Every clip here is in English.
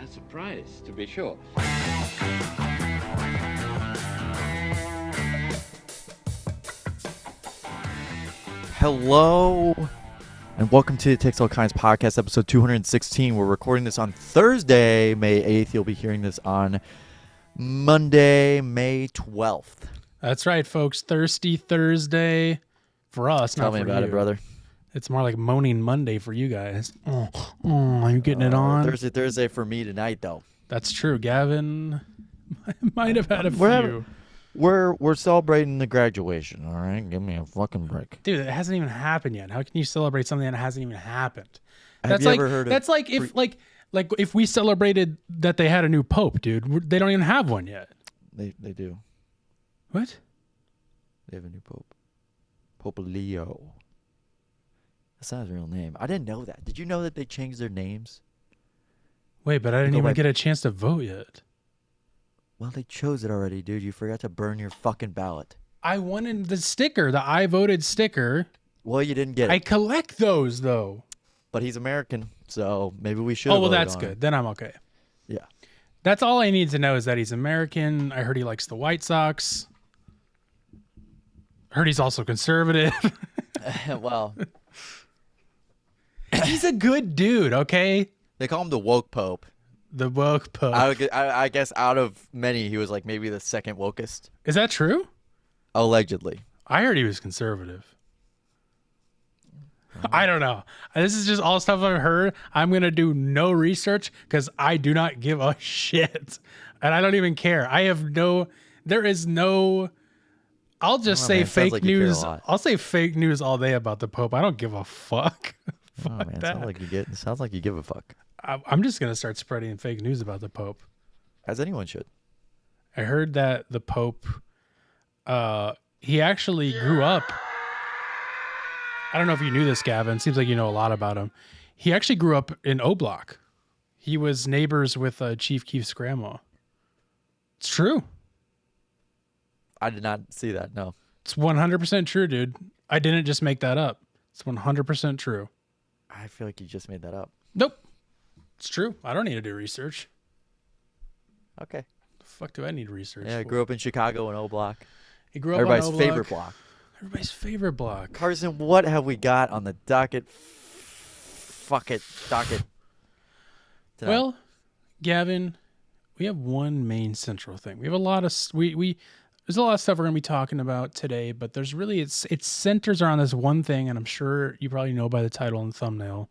a surprise, to be sure. Hello, and welcome to the Takes All Kinds podcast, episode 216. We're recording this on Thursday, May 8th. You'll be hearing this on Monday, May 12th. That's right, folks. Thirsty Thursday for us. Tell me about it, brother. It's more like Moaning Monday for you guys. Are you getting it on? Thursday for me tonight, though. That's true. Gavin might have had a few. We're celebrating the graduation, all right? Give me a fucking break. Dude, it hasn't even happened yet. How can you celebrate something that hasn't even happened? Have you ever heard of... That's like if we celebrated that they had a new pope, dude. They don't even have one yet. They do. What? They have a new pope. Pope Leo. That's not his real name. I didn't know that. Did you know that they changed their names? Wait, but I didn't even get a chance to vote yet. Well, they chose it already, dude. You forgot to burn your fucking ballot. I wanted the sticker, the I voted sticker. Well, you didn't get it. I collect those, though. But he's American, so maybe we should. Oh, well, that's good. Then I'm okay. Yeah. That's all I need to know is that he's American. I heard he likes the White Sox. Heard he's also conservative. Well, he's a good dude, okay? They call him the woke pope. The woke pope. I guess out of many, he was like maybe the second wokest. Is that true? Allegedly. I heard he was conservative. I don't know. This is just all stuff I've heard. I'm going to do no research because I do not give a shit. And I don't even care. There is no... I'll just say fake news. I'll say fake news all day about the Pope. I don't give a fuck. Fuck man, that. Sounds like you give a fuck. I'm just going to start spreading fake news about the Pope. As anyone should. I heard that the Pope, he actually grew up. I don't know if you knew this, Gavin. Seems like you know a lot about him. He actually grew up in O-Block. He was neighbors with Chief Keef's grandma. It's true. I did not see that, no. It's 100% true, dude. I didn't just make that up. It's 100% true. I feel like you just made that up. Nope. It's true. I don't need to do research. Okay. The fuck do I need research Yeah, I for? grew up in Chicago in O-Block. He grew up Everybody's on O-Block. favorite block. Everybody's favorite block. Carson, what have we got on the docket? Docket. Tonight? Well, Gavin, we have one main central thing. We have a lot of there's a lot of stuff we're going to be talking about today, but there's really it centers around this one thing, and I'm sure you probably know by the title and thumbnail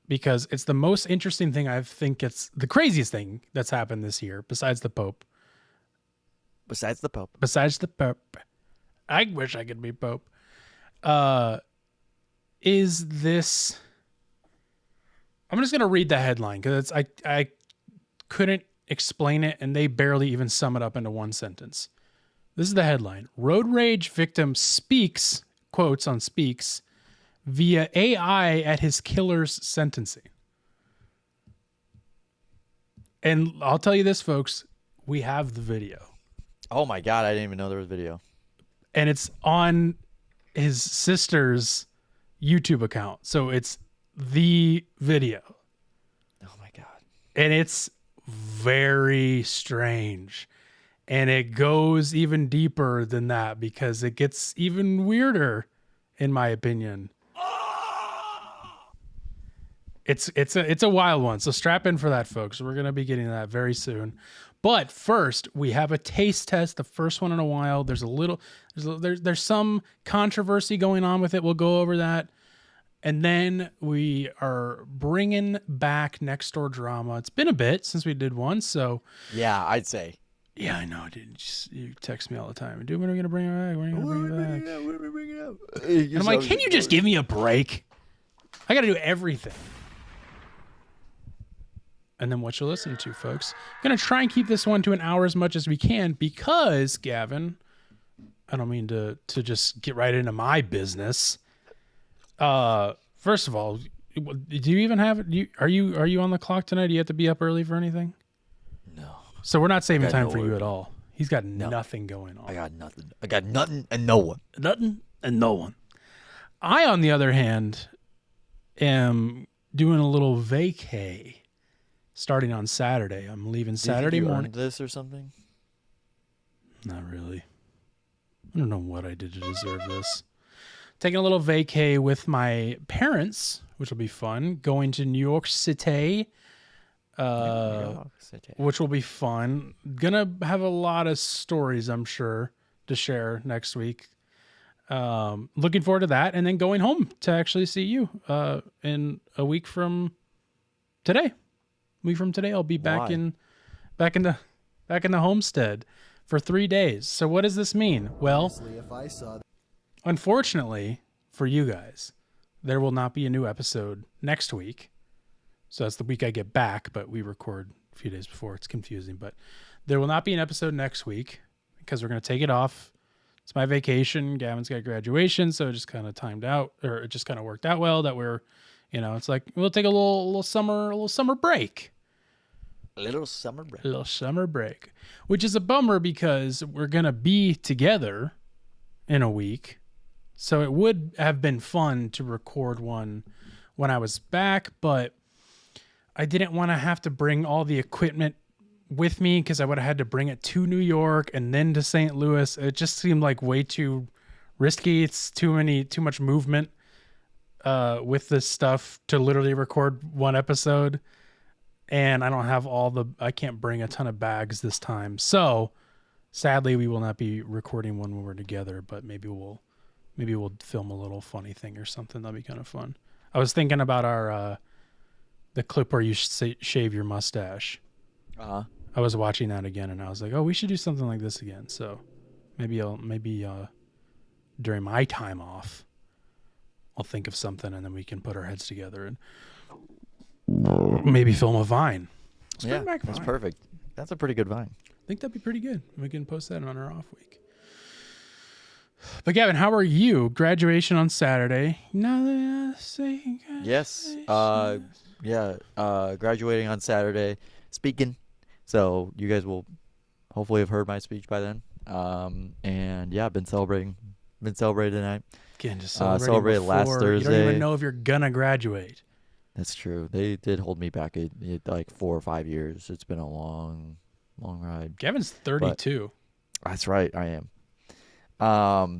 because it's the most interesting thing. I think it's the craziest thing that's happened this year besides the Pope. Besides the Pope. I wish I could be Pope. Is this... I'm just going to read the headline because I couldn't explain it, and they barely even sum it up into one sentence. This is the headline. Road rage victim speaks, quotes on speaks, via AI at his killer's sentencing. And I'll tell you this, folks. We have the video. Oh, my God. I didn't even know there was video. And it's on his sister's YouTube account. So it's the video. Oh, my God. And it's very strange. And it goes even deeper than that because it gets even weirder, in my opinion. It's a wild one. So strap in for that, folks. We're going to be getting to that very soon. But first, we have a taste test, the first one in a while. There's some controversy going on with it. We'll go over that. And then we are bringing back Nextdoor Drama. It's been a bit since we did one, so... Yeah, I'd say. Yeah, I know, dude. You text me all the time. Dude, when are we going to bring it back? When are you going to bring it back? When are we bringing it up? And I'm like, can you just give me a break? I got to do everything. And then what you're listening to, folks. I'm going to try and keep this one to an hour as much as we can because, Gavin, I don't mean to just get right into my business. First of all, do you even have it? Are you on the clock tonight? Do you have to be up early for anything? No. So we're not saving time for you at all. He's got nothing going on. I got nothing. I got nothing and no one. Nothing and no one. I, on the other hand, am doing a little vacay starting on Saturday. I'm leaving Do you Saturday think you morning. earned this or something? Not really. I don't know what I did to deserve this. Taking a little vacay with my parents, which will be fun. Going to New York City, which will be fun. Gonna have a lot of stories, I'm sure, to share next week. Looking forward to that, and then going home to actually see you in a week from today. A week from today, I'll be back in the homestead for 3 days. So what does this mean? Well, unfortunately for you guys, there will not be a new episode next week. So that's the week I get back, but we record a few days before. It's confusing, but there will not be an episode next week because we're going to take it off. It's my vacation. Gavin's got graduation, so it just kind of timed out, or it just kind of worked out well that we're, it's like we'll take a little summer break. A little summer break. Which is a bummer because we're going to be together in a week. So it would have been fun to record one when I was back, but I didn't want to have to bring all the equipment with me because I would have had to bring it to New York and then to St. Louis. It just seemed like way too risky. It's too much movement with this stuff to literally record one episode. And I don't have I can't bring a ton of bags this time. So sadly, we will not be recording one when we're together, but maybe we'll film a little funny thing or something. That'd be kind of fun. I was thinking about the clip where you shave your mustache. I was watching that again and I was like, oh, we should do something like this again. So maybe during my time off, I'll think of something and then we can put our heads together and maybe film a Vine. That's perfect. That's a pretty good Vine. I think that'd be pretty good. We can post that on our off week. But Gavin, how are you? Graduation on Saturday. Yes. Graduating on Saturday. Speaking. So you guys will hopefully have heard my speech by then. And yeah, I've been celebrating tonight. Again, just celebrated last Thursday. You don't even know if you're gonna graduate. That's true. They did hold me back at like 4 or 5 years. It's been a long ride. Gavin's 32. That's right, I am.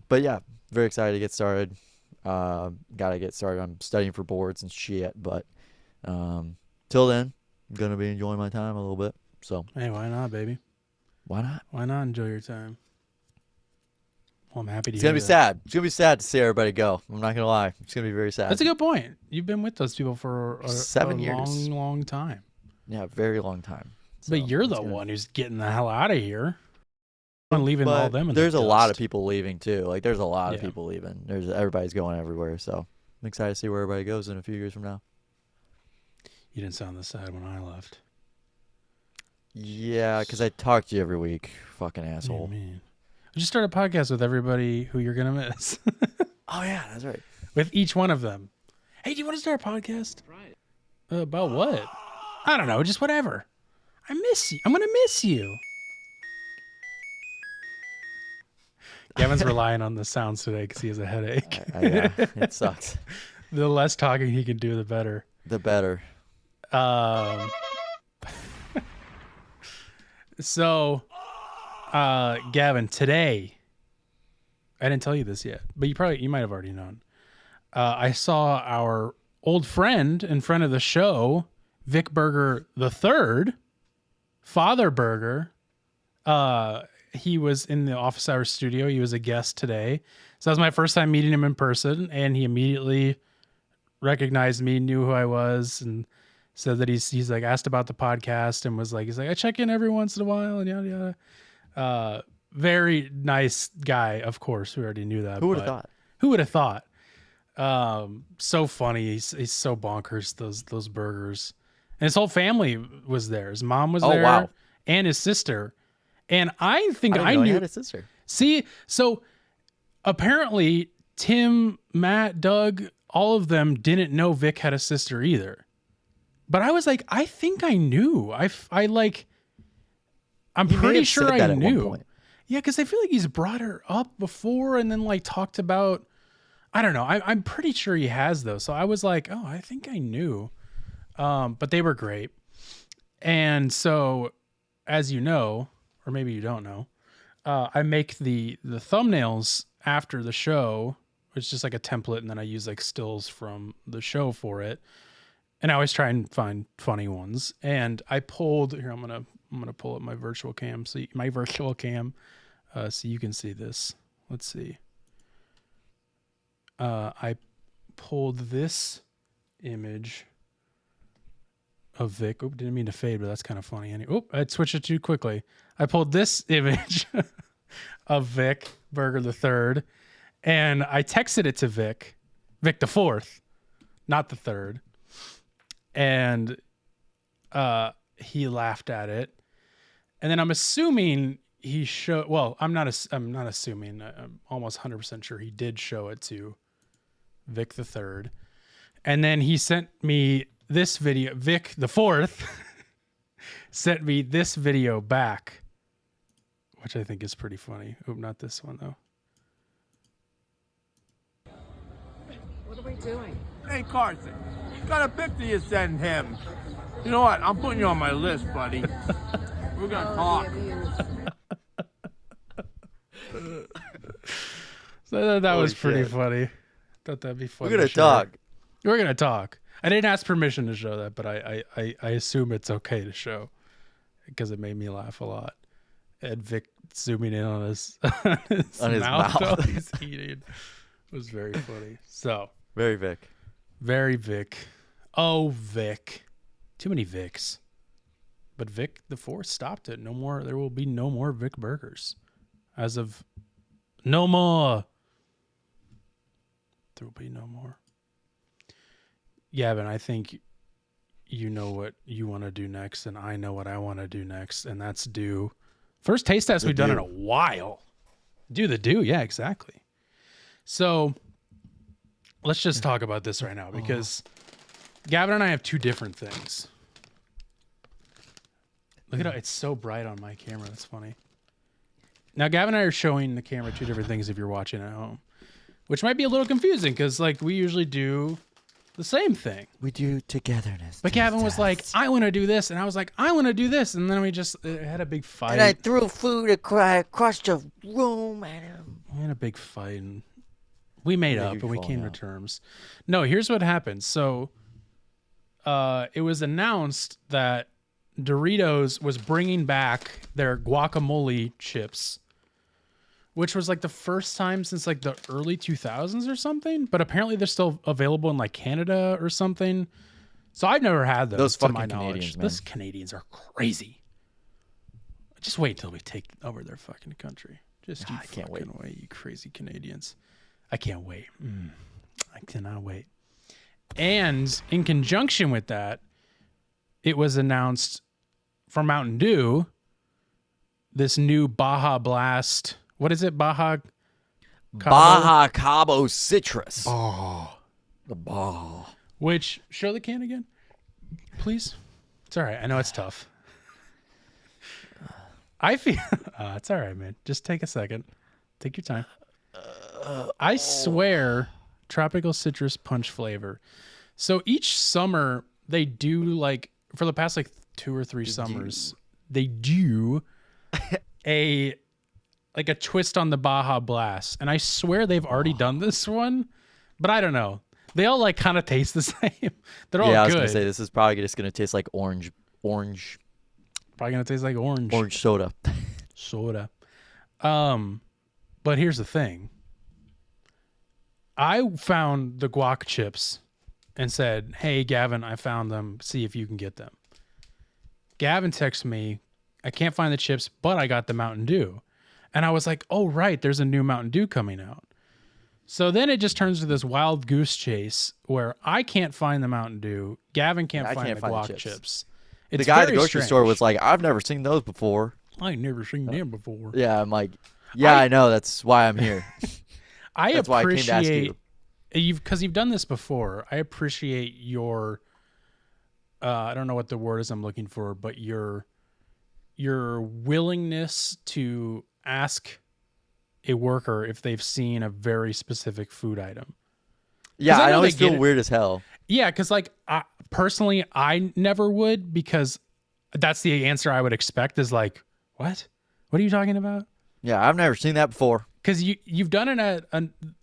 But yeah, very excited to get started. Gotta get started. I'm studying for boards and shit, but till then, I'm gonna be enjoying my time a little bit. So hey, why not, baby? Why not? Why not enjoy your time? Well, I'm happy to. It's gonna be sad. It's gonna be sad to see everybody go. I'm not gonna lie. It's gonna be very sad. That's a good point. You've been with those people for 7 years. Long time. Yeah, very long time. So but you're the one who's getting the hell out of here. I'm leaving all them. There's a lot of people leaving too. Like there's a lot of people leaving. Everybody's going everywhere. So I'm excited to see where everybody goes in a few years from now. You didn't sound this sad when I left. Yeah, because I talk to you every week. Fucking asshole. Man. I just started a podcast with everybody who you're going to miss. Oh, yeah, that's right. With each one of them. Hey, do you want to start a podcast? Right. About what? I don't know. Just whatever. I miss you. I'm going to miss you. Gavin's relying on the sounds today because he has a headache. Yeah, it sucks. The less talking he can do, the better. The better. So, Gavin, today, I didn't tell you this yet, but you might have already known. I saw our old friend and friend of the show, Vic Berger III, Father Berger. He was in the Office Hours studio. He was a guest today. So that was my first time meeting him in person, and he immediately recognized me, knew who I was, and said that he's like asked about the podcast and was like, he's like, I check in every once in a while and yada yada. Very nice guy, of course. We already knew that. Who would have thought? Who would have thought? So funny. He's so bonkers, those burgers. And his whole family was there. His mom was there. Wow. And his sister. And I think I knew knew he had a sister. See, so apparently Tim, Matt, Doug, all of them didn't know Vic had a sister either. But I was like, I think I knew. I'm pretty sure I knew. Yeah, because I feel like he's brought her up before and then like talked about, I don't know. I'm pretty sure he has though. So I was like, oh, I think I knew. But they were great. And so, as you know, or maybe you don't know, I make the thumbnails after the show. It's just like a template, and then I use like stills from the show for it. And I always try and find funny ones. And I pulled here. I'm gonna pull up my virtual cam. So you can see this. Let's see. I pulled this image of Vic. Oop, didn't mean to fade, but that's kind of funny. Oop, I switched it too quickly. I pulled this image of Vic Berger the third, and I texted it to Vic the fourth, not the third, and he laughed at it. And then I'm assuming he showed. Well, I'm not assuming. I'm almost 100% sure he did show it to Vic the third, and then he sent me this video. Vic the fourth sent me this video back, which I think is pretty funny. Oop, not this one though. What are we doing? Hey, Carson, got a picture you send him. You know what? I'm putting you on my list, buddy. We're gonna talk. So that was pretty funny. Thought that'd be funny. We're gonna talk. We're gonna talk. I didn't ask permission to show that, but I assume it's okay to show because it made me laugh a lot. And Vic zooming in on his mouth while he's eating was very funny. So Very Vic. very Vic. Oh, Vic. Too many Vics. But Vic the fourth stopped it. No more. There will be no more Vic burgers. As of no more. There will be no more. Gavin, I think you know what you want to do next, and I know what I want to do next, and that's do first taste test we've done in a while. Do the do, yeah, exactly. So let's just talk about this right now because Gavin and I have two different things. Look at how it's so bright on my camera. That's funny. Now, Gavin and I are showing the camera two different things if you're watching at home, which might be a little confusing because, like, we usually do the same thing. We do togetherness. But Gavin was like, I want to do this. And I was like, I want to do this. And then we just had a big fight. And I threw food across the room at him. We had a big fight. And we made up and we came to terms. No, here's what happened. So it was announced that Doritos was bringing back their guacamole chips, which was like the first time since like the early 2000s or something. But apparently they're still available in like Canada or something. So I've never had those to my knowledge. Those Canadians are crazy. Just wait till we take over their fucking country. Just you can't wait, you crazy Canadians. I can't wait. I cannot wait. And in conjunction with that, it was announced for Mountain Dew, this new Baja Blast. What is it? Baja Cabo Citrus. Oh, the ball. Which, show the can again, please. It's all right. I know it's tough. I feel it's all right, man. Just take a second. Take your time. I swear, tropical citrus punch flavor. So each summer they do, like, for the past like 2 or 3 summers, they do a twist on the Baja Blast. And I swear they've already done this one, but I don't know. They all like kind of taste the same. They're all good. Yeah, I was going to say, this is probably just going to taste like orange. Probably going to taste like orange. Orange soda. Soda. But here's the thing. I found the guac chips and said, hey, Gavin, I found them. See if you can get them. Gavin texts me, I can't find the chips, but I got the Mountain Dew. And I was like, oh, right, there's a new Mountain Dew coming out. So then it just turns to this wild goose chase where I can't find the Mountain Dew. Gavin can't find the guac chips. The guy at the grocery store was like, I've never seen those before. I ain't never seen them before. Yeah, I'm like, I know. That's why I'm here. That's why I came to ask you. Because you've done this before. I appreciate your, I don't know what the word is I'm looking for, but your willingness to ask a worker if they've seen a very specific food item. Yeah, I always feel weird as hell. Yeah, because like personally, I never would, because That's the answer I would expect is like, what? What are you talking about? Yeah, I've never seen that before. Because you've done it at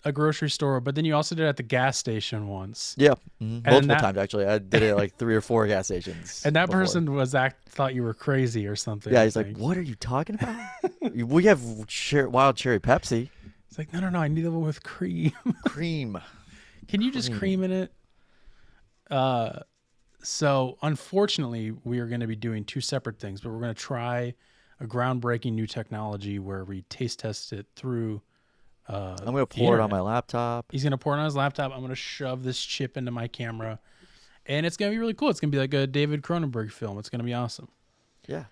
a grocery store, but then you also did it at the gas station once. Yeah, multiple that- times actually. I did it like 3 or 4 gas stations. And that before. person thought you were crazy or something. Yeah, I he's like, think. "What are you talking about? We have wild cherry Pepsi, It's like, no, I need the one with cream. cream." Can you just cream in it? So unfortunately, we are going to be doing 2 separate things, but we're going to try a groundbreaking new technology where we taste test it through. I'm gonna pour it on my laptop. He's going to pour it on his laptop. I'm going to shove this chip into my camera, and it's going to be really cool. It's going to be like a David Cronenberg film. It's going to be awesome. Yeah.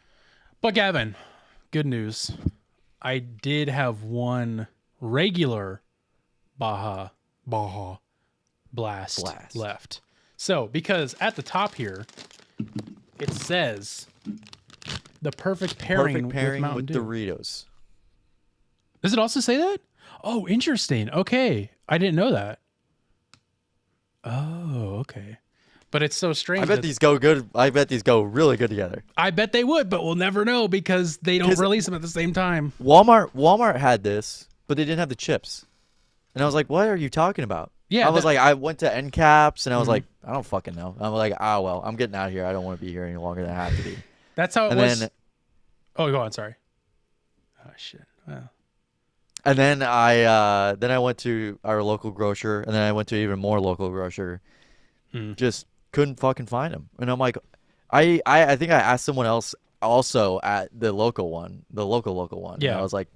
But Gavin, good news. I did have one regular Baja Blast left. So, because at the top here, it says the perfect pairing, with Mountain Dew. Doritos. Does it also say that? Oh, interesting. Okay. I didn't know that. Oh, okay. But it's so strange. I bet these go good. I bet these go really good together. I bet they would, but we'll never know because they don't release them at the same time. Walmart had this, but they didn't have the chips. And I was like, "What are you talking about?" Yeah, I was like, I went to end caps, and I was like, "I don't fucking know." I'm like, "Ah, well, I'm getting out of here. I don't want to be here any longer than I have to be." That's how it And was. then- Oh, go on. Sorry. Oh shit. Wow. And then I went to our local grocer, and then I went to even more local grocer. Just couldn't fucking find them, and I'm like, I think I asked someone else also at the local one. Yeah. And I was like,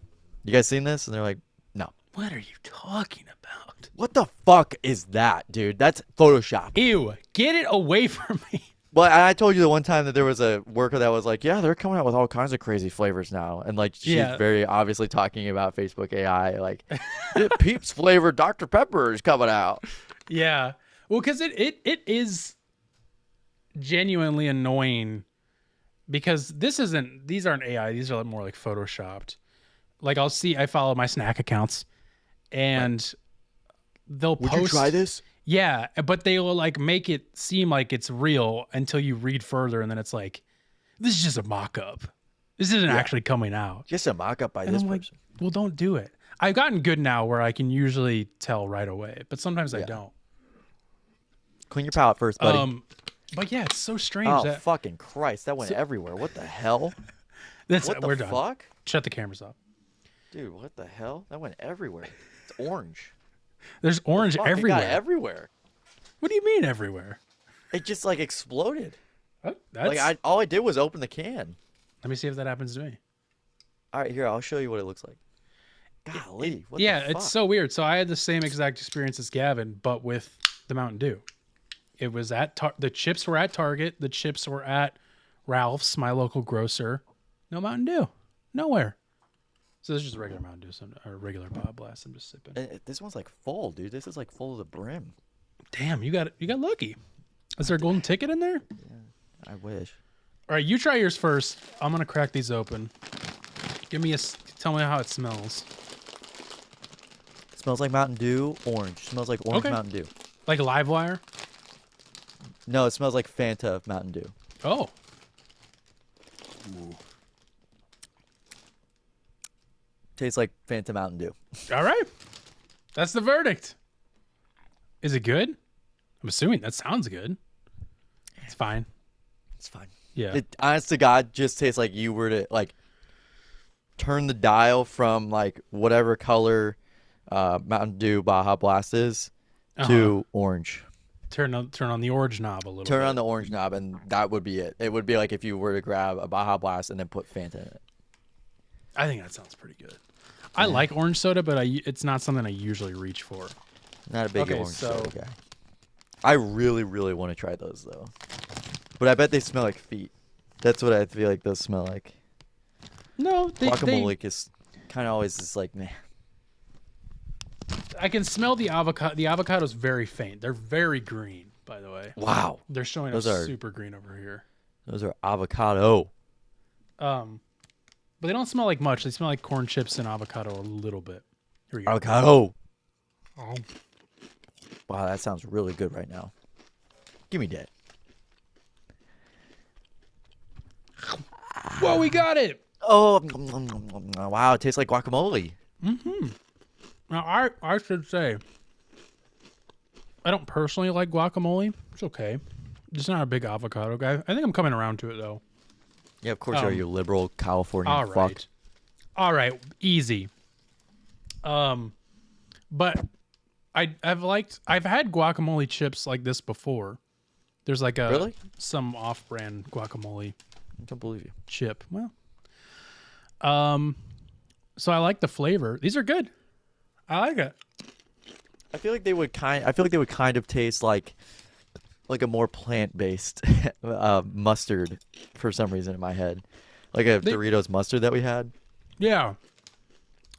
"You guys seen this?" And they're like, "No." What are you talking about? What the fuck is that, dude? That's Photoshop. Ew! Get it away from me. Well, I told you the one time that there was a worker that was like, "Yeah, they're coming out with all kinds of crazy flavors now," and like she's very obviously talking about Facebook AI, like Peeps flavored Dr. Pepper is coming out. Yeah. Well, because it is genuinely annoying because these aren't AI. These are more like photoshopped. Like I follow my snack accounts, and they'll post. Would you try this? Yeah, but they will like make it seem like it's real until you read further, and then it's like, this is just a mock-up. This isn't actually coming out. Just a mock-up by And this I'm person. like, well, don't do it. I've gotten good now where I can usually tell right away, but sometimes I don't. Clean your palate first, buddy. But yeah, it's so strange. Oh, that fucking Christ. That went everywhere. What the hell? we're done. Fuck? Shut the cameras off. Dude, what the hell? That went everywhere. It's orange. There's orange Fuck, it everywhere. got everywhere. What do you mean everywhere? It just like exploded. That's, Like all I did was open the can. let me see if that happens to me. All right, here, I'll show you what it looks like. Golly, what the Yeah, fuck? it's so weird. So I had the same exact experience as Gavin, but with the Mountain Dew. It was at the chips were at Target. The chips were at Ralph's, my local grocer. No Mountain Dew, nowhere. So this is just a regular Mountain Dew, or regular Bob Blast. I'm just sipping. And this one's like full, dude. This is like full to the brim. Damn, you got lucky. Is there a golden ticket in there? Yeah, I wish. All right, you try yours first. I'm gonna crack these open. Tell me how it smells. It smells like Mountain Dew, orange. Smells like orange Okay. Mountain Dew. Like Livewire? No, it smells like Fanta Mountain Dew. Oh, Tastes like Fanta Mountain Dew. all right. That's the verdict. Is it good? I'm assuming that sounds good. It's fine. It's fine. Yeah. It, honest to God, just tastes like you were to like turn the dial from like whatever color Mountain Dew Baja Blast is to orange. Turn on the orange knob a little Turn bit. on the orange knob, and that would be it. It would be like if you were to grab a Baja Blast and then put Fanta in it. I think that sounds pretty good. I like orange soda, but it's not something I usually reach for. Not a big Okay, orange so- soda guy. I really, really want to try those though. But I bet they smell like feet. That's what I feel like those smell like. No, Guacamole is kind of always just like meh. I can smell the avocado. The avocado's very faint. They're very green, by the way. Wow, They're showing Those up are- super green over here. those are avocado. But they don't smell like much. They smell like corn chips and avocado a little bit. Here we go. Avocado. Oh. Wow, that sounds really good right now. Give me that. Whoa, we got it. Oh, wow. It tastes like guacamole. Now, I should say, I don't personally like guacamole. It's okay. Just not a big avocado guy. I think I'm coming around to it, though. Yeah, of course you are, you liberal California All fuck. right. All right. Easy. But I've had guacamole chips like this before. There's like some off-brand guacamole I don't believe you. chip. Well, so I like the flavor. These are good. I like it. I feel like they would kind of taste like a more plant-based mustard for some reason in my head. Like a Doritos mustard that we had. Yeah.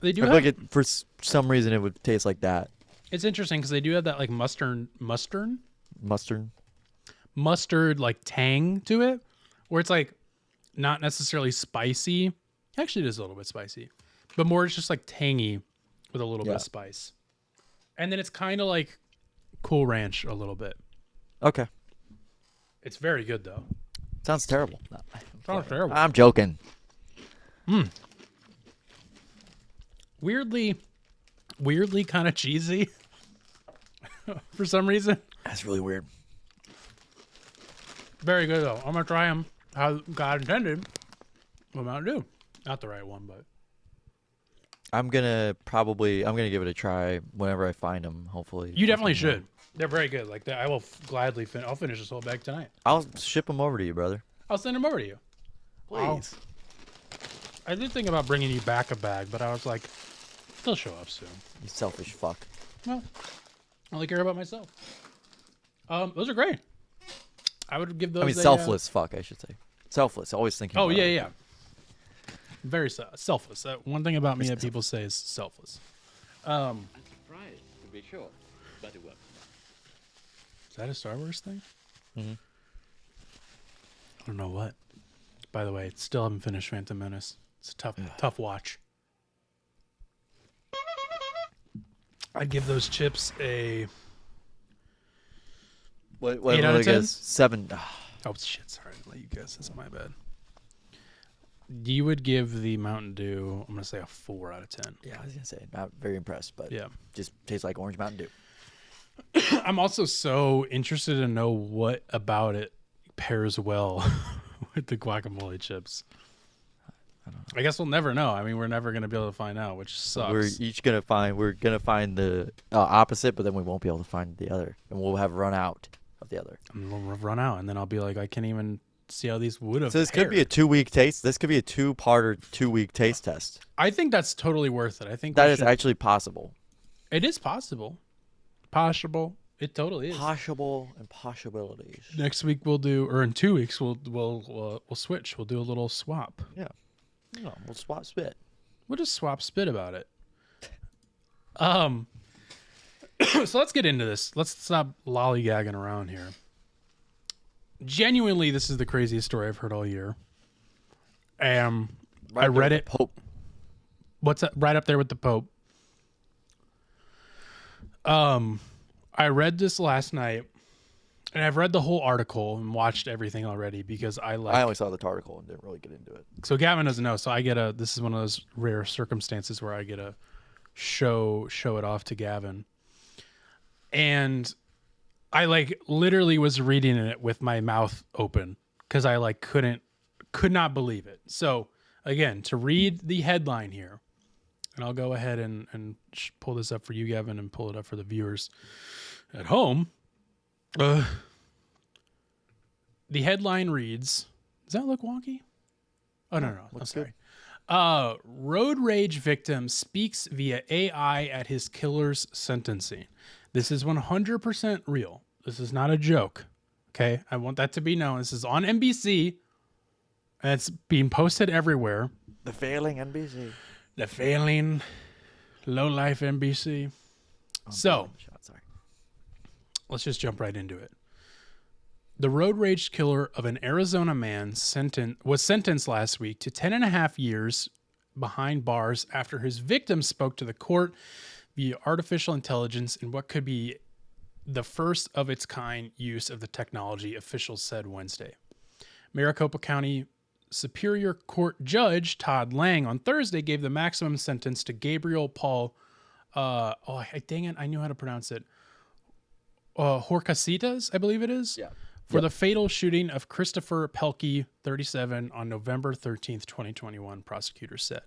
They do I have, feel like for some reason it would taste like that. it's interesting because they do have that like mustard like tang to it, where it's like not necessarily spicy. Actually, it is a little bit spicy, but more it's just like tangy with a little bit of spice. And then it's kind of like Cool Ranch a little bit. Okay. It's very good though. Sounds terrible. Sounds terrible. I'm joking. Weirdly kind of cheesy for some reason. That's really weird. Very good though. I'm gonna try them how God intended with Mountain Dew. Not the right one, but I'm gonna give it a try whenever I find them. Hopefully, you definitely should. They're very good. Like that, I will gladly finish. I'll finish this whole bag tonight. I'll ship them over to you, brother. I'll send them over to you. Please. I did think about bringing you back a bag, but I was like, they'll show up soon. You selfish fuck. Well, I only care about myself. Those are great. I would give those. I mean, selfless fuck, I should say. Selfless. Always thinking. Oh about yeah, it. yeah. Very selfless. One thing about me that people say is selfless. Right, to be sure. But it works. Is that a Star Wars thing? Mm-hmm. I don't know what. By the way, still haven't finished Phantom Menace. It's a tough watch. I'd give those chips a What 8 out of 10? 7. Oh shit! Sorry, I'll let you guess. That's my bad. You would give the Mountain Dew, I'm gonna say a 4 out of 10. Yeah, I was gonna say not very impressed, but Yeah. just tastes like orange Mountain Dew. I'm also so interested to know what about it pairs well with the guacamole chips. I guess we'll never know. I mean, we're never gonna be able to find out, which sucks. We're gonna find the opposite, but then we won't be able to find the other, and we'll have run out of the other. And we'll run out, and then I'll be like, I can't even see how these would have. So this could be a 2-week taste. This could be a 2-parter 2-week taste test. I think that's totally worth it. I think That is actually possible. It is possible. Possible. It totally is. Possible and possibilities. Next week we'll do, or in 2 weeks we'll switch. We'll do a little swap. Yeah. No, we'll swap spit. We'll just swap spit about it. So let's get into this. Let's stop lollygagging around here. Genuinely, this is the craziest story I've heard all year. I read it. Pope. What's that? Right up there with the Pope. I read this last night, and I've read the whole article and watched everything already because I only saw the article and didn't really get into it. So Gavin doesn't know. So this is one of those rare circumstances where I get to show it off to Gavin. And I literally was reading it with my mouth open because I could not believe it. So again, to read the headline here, and I'll go ahead and pull this up for you, Gavin, and pull it up for the viewers at home. The headline reads, does that look wonky? Oh, no. I'm sorry. Road rage victim speaks via AI at his killer's sentencing. This is 100% real. This is not a joke. Okay? I want that to be known. This is on NBC, and it's being posted everywhere. The failing NBC. The failing low-life NBC. So, sorry. let's just jump right into it. The road rage killer of an Arizona man was sentenced last week to 10.5 years behind bars after his victim spoke to the court via artificial intelligence in what could be the first of its kind use of the technology, officials said Wednesday. Maricopa County Superior Court Judge Todd Lang on Thursday gave the maximum sentence to Gabriel Paul. Dang it, I knew how to pronounce it. Horcasitas, I believe it is. Yeah. For the fatal shooting of Christopher Pelkey, 37, on November 13th, 2021, prosecutors said.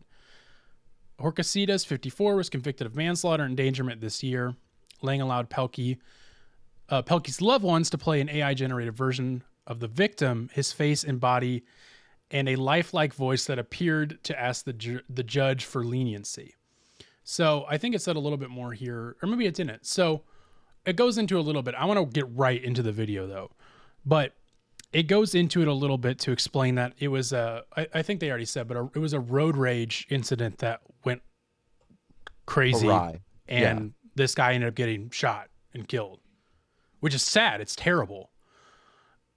Horcasitas, 54, was convicted of manslaughter and endangerment this year. Lang allowed Pelkey's loved ones to play an AI-generated version of the victim, his face and body, and a lifelike voice that appeared to ask the judge for leniency. So I think it said a little bit more here, or maybe it didn't. So it goes into a little bit. I want to get right into the video, though. But it goes into it a little bit to explain that it was I think they already said, but it was a road rage incident that went crazy. Awry. And this guy ended up getting shot and killed, which is sad. It's terrible.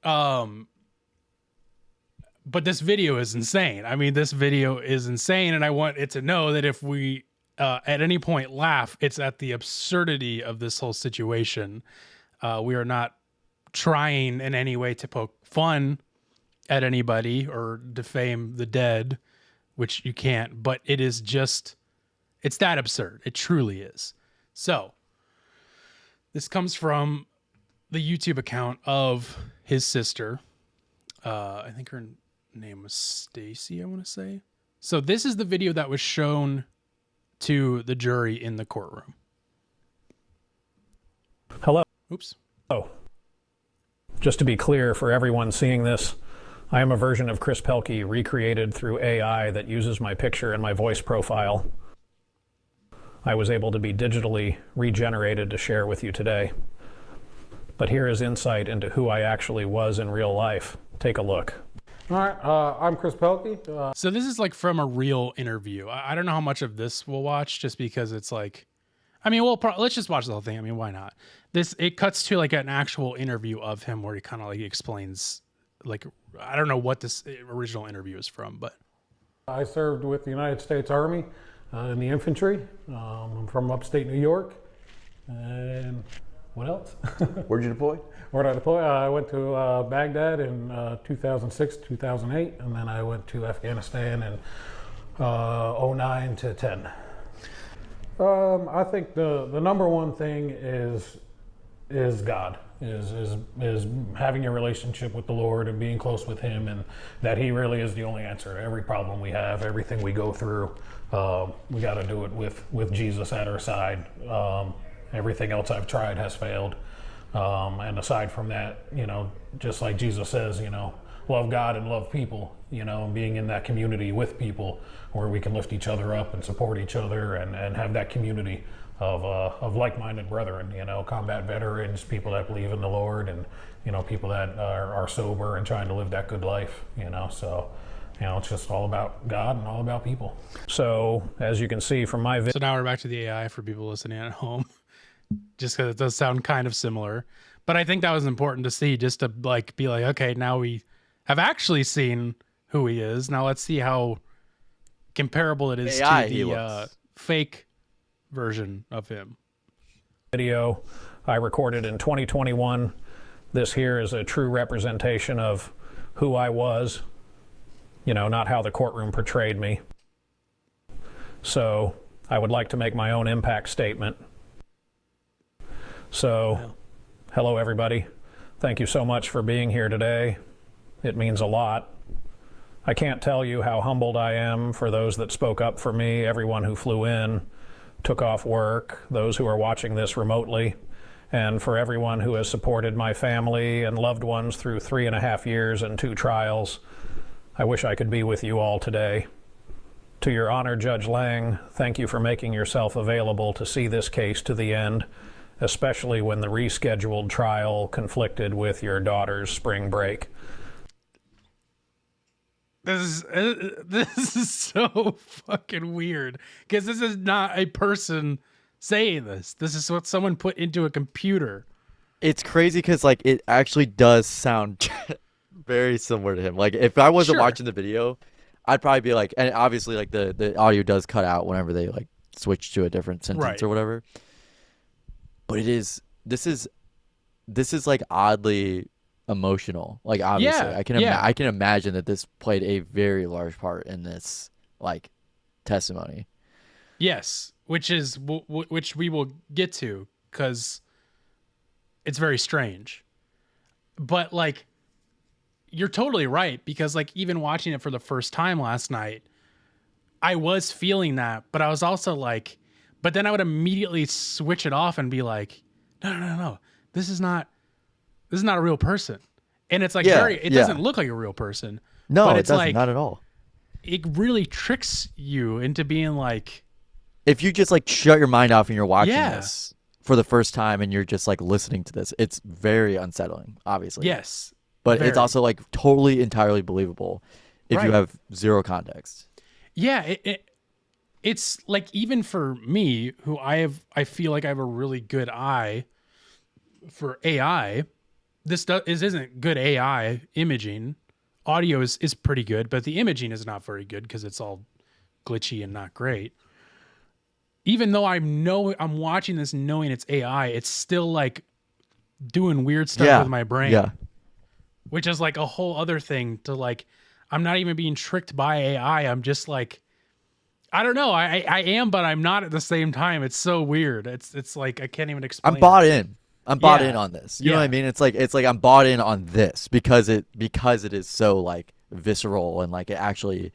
But this video is insane. I mean, this video is insane. And I want it to know that if we at any point laugh, it's at the absurdity of this whole situation. We are not trying in any way to poke fun at anybody or defame the dead, which you can't, but it is just, it's that absurd. It truly is. So this comes from the YouTube account of his sister. I think her name was Stacy, I want to say. So this is the video that was shown to the jury in the courtroom. Hello. Oops. Oh. Just to be clear for everyone seeing this, I am a version of Chris Pelkey recreated through AI that uses my picture and my voice profile. I was able to be digitally regenerated to share with you today. But here is insight into who I actually was in real life. Take a look. All right, I'm Chris Pelkey. So this is like from a real interview. I don't know how much of this we'll watch, just because it's like, I mean, let's just watch the whole thing. I mean, why not? It cuts to like an actual interview of him where he kind of like explains, like, I don't know what this original interview is from, but. I served with the United States Army in the infantry. I'm from upstate New York. And what else? Where'd you deploy? Where'd I deploy? I went to Baghdad in 2006, 2008, and then I went to Afghanistan in 09 to 10. I think the number one thing is God, is having a relationship with the Lord and being close with Him, and that He really is the only answer to every problem we have, everything we go through. We got to do it with Jesus at our side. Everything else I've tried has failed. And aside from that, just like Jesus says, love God and love people, and being in that community with people where we can lift each other up and support each other and have that community of like-minded brethren, combat veterans, people that believe in the Lord, and, people that are sober and trying to live that good life, so, it's just all about God and all about people. So, as you can see from my video. So now we're back to the AI for people listening at home, just because it does sound kind of similar. But I think that was important to see, just to be like, okay, now we have actually seen who he is. Now let's see how comparable it is AI to the fake version of him. Video I recorded in 2021. This here is a true representation of who I was, not how the courtroom portrayed me. So I would like to make my own impact statement. So, hello everybody. Thank you so much for being here today. It means a lot. I can't tell you how humbled I am for those that spoke up for me, everyone who flew in, took off work, those who are watching this remotely, and for everyone who has supported my family and loved ones through 3.5 years and 2 trials. I wish I could be with you all today. To Your Honor, Judge Lang, thank you for making yourself available to see this case to the end, especially when the rescheduled trial conflicted with your daughter's spring break. This is so fucking weird, because this is not a person saying this. This is what someone put into a computer. It's crazy because it actually does sound very similar to him. Like, if I wasn't watching the video, I'd probably be like, and obviously the audio does cut out whenever they switch to a different sentence or whatever. But this is oddly emotional. Like obviously, Yeah, I can imagine that this played a very large part in this like testimony. Yes, which is which we will get to because it's very strange. But like, you're totally right, because like even watching it for the first time last night, I was feeling that, but I was also like, but then I would immediately switch it off and be like, no, this is not a real person. And it's like it doesn't look like a real person. No, but it it's doesn't, like, not at all. it really tricks you into being like, If you just like shut your mind off and you're watching Yeah. this for the first time and you're just like listening to this, it's very unsettling, obviously. yes, But very. it's also like totally entirely believable if you Right. have zero context. Yeah, it's like, even for me, who I feel like I have a really good eye for AI. This isn't good AI imaging. Audio is pretty good, but the imaging is not very good because it's all glitchy and not great. Even though I'm watching this knowing it's AI, it's still like doing weird stuff with my brain. Yeah. Which is like a whole other thing to like, I'm not even being tricked by AI. I'm just like, I don't know. I am, but I'm not at the same time. It's so weird. It's like, I can't even explain. I'm bought it. in. I'm bought Yeah. in on this. You know what I Yeah. mean? It's like I'm bought in on this because it is so like visceral and like it actually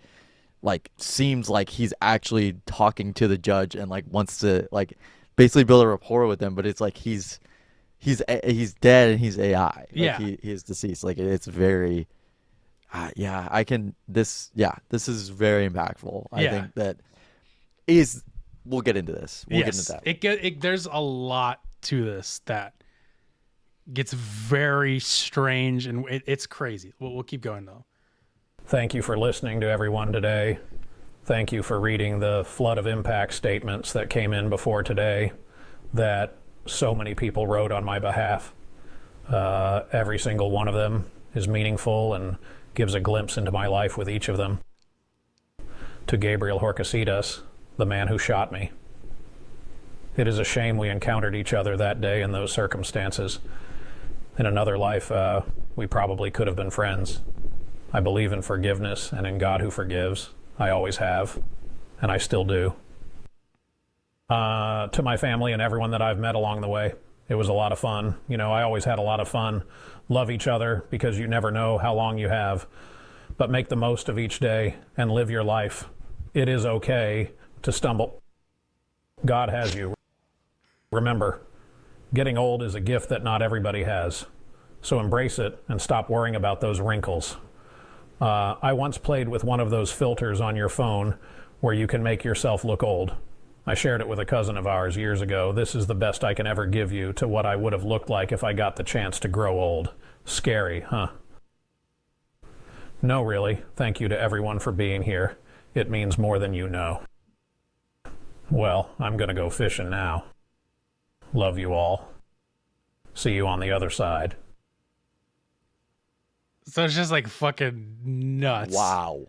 like seems like he's actually talking to the judge and like wants to like basically build a rapport with him, but it's like he's dead and he's AI. Like, Yeah. he is deceased. Like it's very this is very impactful. I Yeah. think that we'll get into this. We'll get into that. There's a lot to this that gets very strange, and it's crazy. We'll keep going though. Thank you for listening to everyone today. Thank you for reading the flood of impact statements that came in before today that so many people wrote on my behalf. Every single one of them is meaningful and gives a glimpse into my life with each of them. To Gabriel Horcasitas, the man who shot me. It is a shame we encountered each other that day in those circumstances. In another life, we probably could have been friends. I believe in forgiveness and in God who forgives. I always have, and I still do. To my family and everyone that I've met along the way, it was a lot of fun. You know, I always had a lot of fun. Love each other because you never know how long you have. But make the most of each day and live your life. It is okay to stumble. God has you. Remember, getting old is a gift that not everybody has. So embrace it and stop worrying about those wrinkles. I once played with one of those filters on your phone where you can make yourself look old. I shared it with a cousin of ours years ago. This is the best I can ever give you to what I would have looked like if I got the chance to grow old. Scary, huh? No, really. Thank you to everyone for being here. It means more than you know. Well, I'm going to go fishing now. Love you all. See you on the other side. So it's just like fucking nuts. Wow.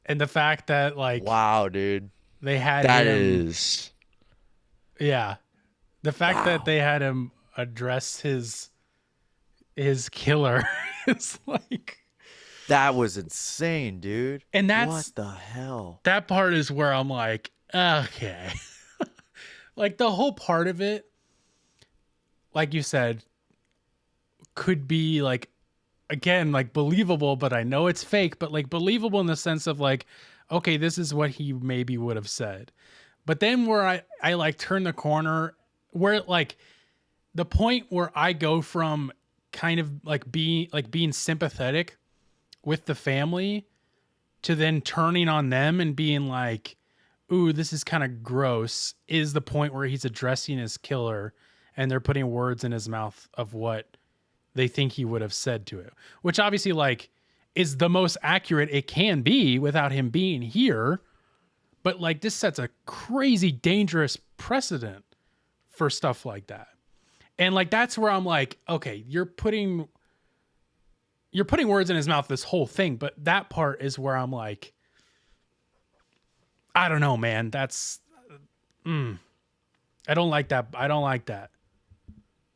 And the fact that like Wow, dude. they had That him, is yeah, the fact that they had him address his killer is like, that was insane, dude. and that's what the hell? that part is where I'm like, okay. Like the whole part of it, like you said, could be like, again, like believable, but I know it's fake, but like believable in the sense of like, okay, this is what he maybe would have said. But then where I like turn the corner, where like the point where I go from kind of like being sympathetic with the family to then turning on them and being like, ooh, this is kind of gross, is the point where he's addressing his killer and they're putting words in his mouth of what they think he would have said to it, which obviously like is the most accurate it can be without him being here. But like this sets a crazy dangerous precedent for stuff like that. And like, that's where I'm like, okay, you're putting words in his mouth this whole thing. But that part is where I'm like, I don't know, man. That's, I don't like that. I don't like that.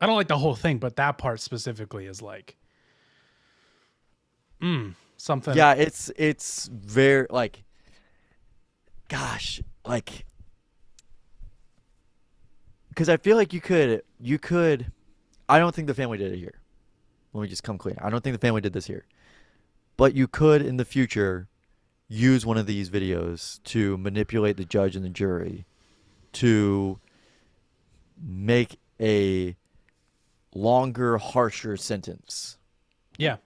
I don't like the whole thing, but that part specifically is like, Something. Yeah, it's very like, gosh, like, because I feel like you could. I don't think the family did it here. Let me just come clean. I don't think the family did this here, but you could in the future use one of these videos to manipulate the judge and the jury to make a longer, harsher sentence. Yeah.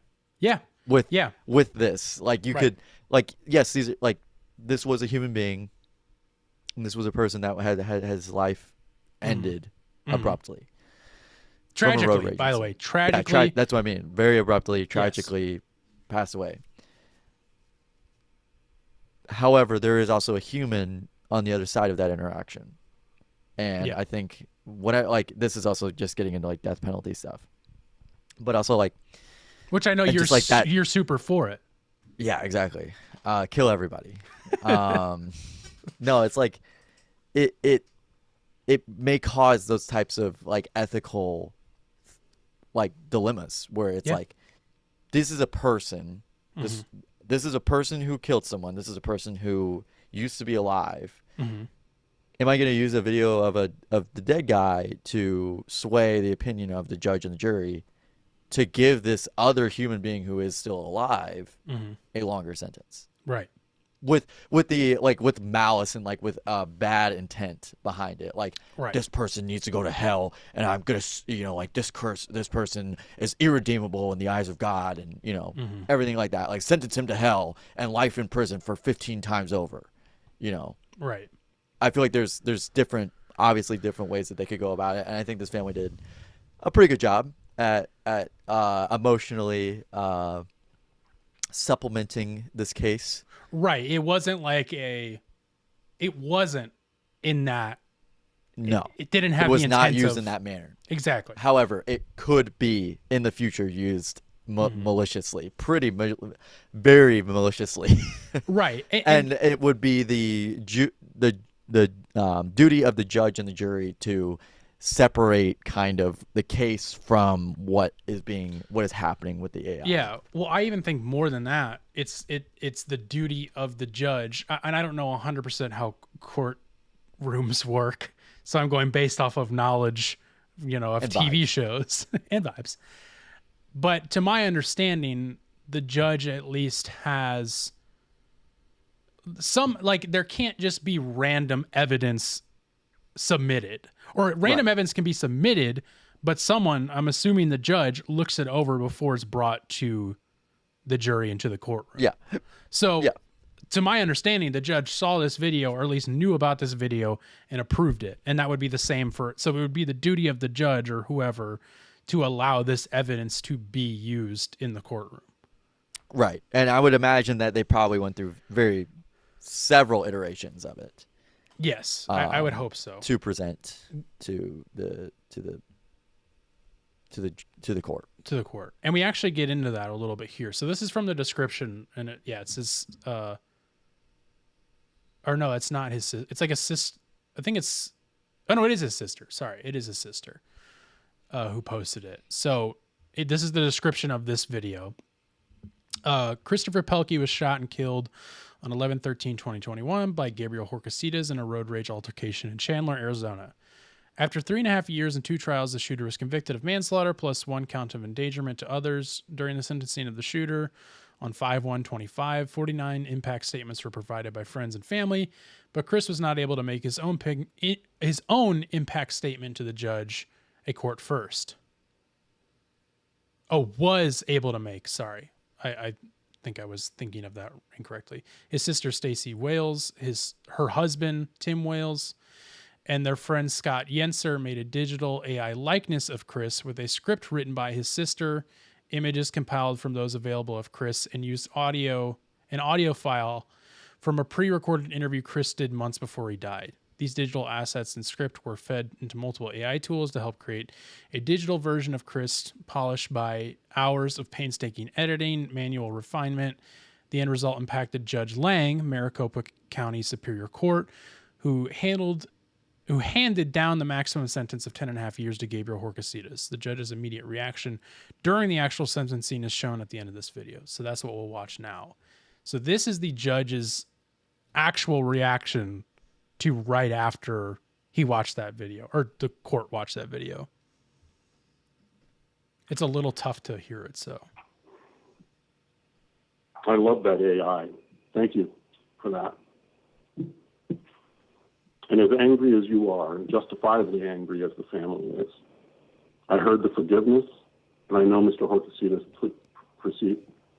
With this, like you could, like, yes, these are like, this was a human being, and this was a person that had his life ended abruptly. Tragically, by the way, tragically. Yeah, that's what I mean. Very abruptly, tragically passed away. However, there is also a human on the other side of that interaction. And I think this is also just getting into like death penalty stuff. But also like, which I know you're like that, you're super for it. Yeah, exactly. Kill everybody. No, it's like it may cause those types of like ethical like dilemmas where it's like, this is a person. This is a person who killed someone. This is a person who used to be alive. Am I going to use a video of the dead guy to sway the opinion of the judge and the jury to give this other human being who is still alive a longer sentence? Right. With malice and like with bad intent behind it, like this person needs to go to hell, and I'm gonna, like this person is irredeemable in the eyes of God, and everything like that, like sentence him to hell and life in prison for 15 times over, Right. I feel like there's obviously different ways that they could go about it, and I think this family did a pretty good job at emotionally supplementing this case. Right. It wasn't like it wasn't in that. No. It didn't have it was the not intent used of, in that manner. Exactly. However, it could be in the future used maliciously, very maliciously. Right. And it would be the duty of the judge and the jury to separate kind of the case from what is happening with the AI. Yeah. Well, I even think more than that. It's the duty of the judge, and I don't know 100% how court rooms work, so I'm going based off of knowledge, of and TV shows and vibes. But to my understanding, the judge at least has some, like, there can't just be random evidence submitted, or random evidence can be submitted, but someone, I'm assuming the judge, looks it over before it's brought to the jury and to the courtroom. Yeah. So to my understanding, the judge saw this video, or at least knew about this video, and approved it. And that would be the same so it would be the duty of the judge or whoever to allow this evidence to be used in the courtroom. Right. And I would imagine that they probably went through several iterations of it. Yes, I would hope so. To present to the court. To the court. And we actually get into that a little bit here. So this is from the description, and it says, or no, it's not his. It's like a sister. I think it's. Oh no, it is his sister. Sorry, it is his sister who posted it. So this is the description of this video. Christopher Pelkey was shot and killed on 11/13/2021 by Gabriel Horcasitas in a road rage altercation in Chandler, Arizona. After 3.5 years and 2 trials, the shooter was convicted of manslaughter plus 1 count of endangerment to others. During the sentencing of the shooter on 5/1/25, 49 impact statements were provided by friends and family, but Chris was not able to make his own impact statement to the judge, a court first. Oh, was able to make, sorry. I think I was thinking of that incorrectly. His sister, Stacey Wales, her husband, Tim Wales, and their friend Scott Yenser made a digital AI likeness of Chris with a script written by his sister, images compiled from those available of Chris, and used an audio file from a pre-recorded interview Chris did months before he died. These digital assets and script were fed into multiple AI tools to help create a digital version of Chris, polished by hours of painstaking editing, manual refinement. The end result impacted Judge Lang, Maricopa County Superior Court, who handled who handed down the maximum sentence of 10.5 years to Gabriel Horcasitas. The judge's immediate reaction during the actual sentencing is shown at the end of this video. So that's what we'll watch now. So this is the judge's actual reaction to right after he watched that video, or the court watched that video. It's a little tough to hear it, so. I love that AI. Thank you for that. And as angry as you are, and justifiably angry as the family is, I heard the forgiveness, and I know Mr. Horcasitas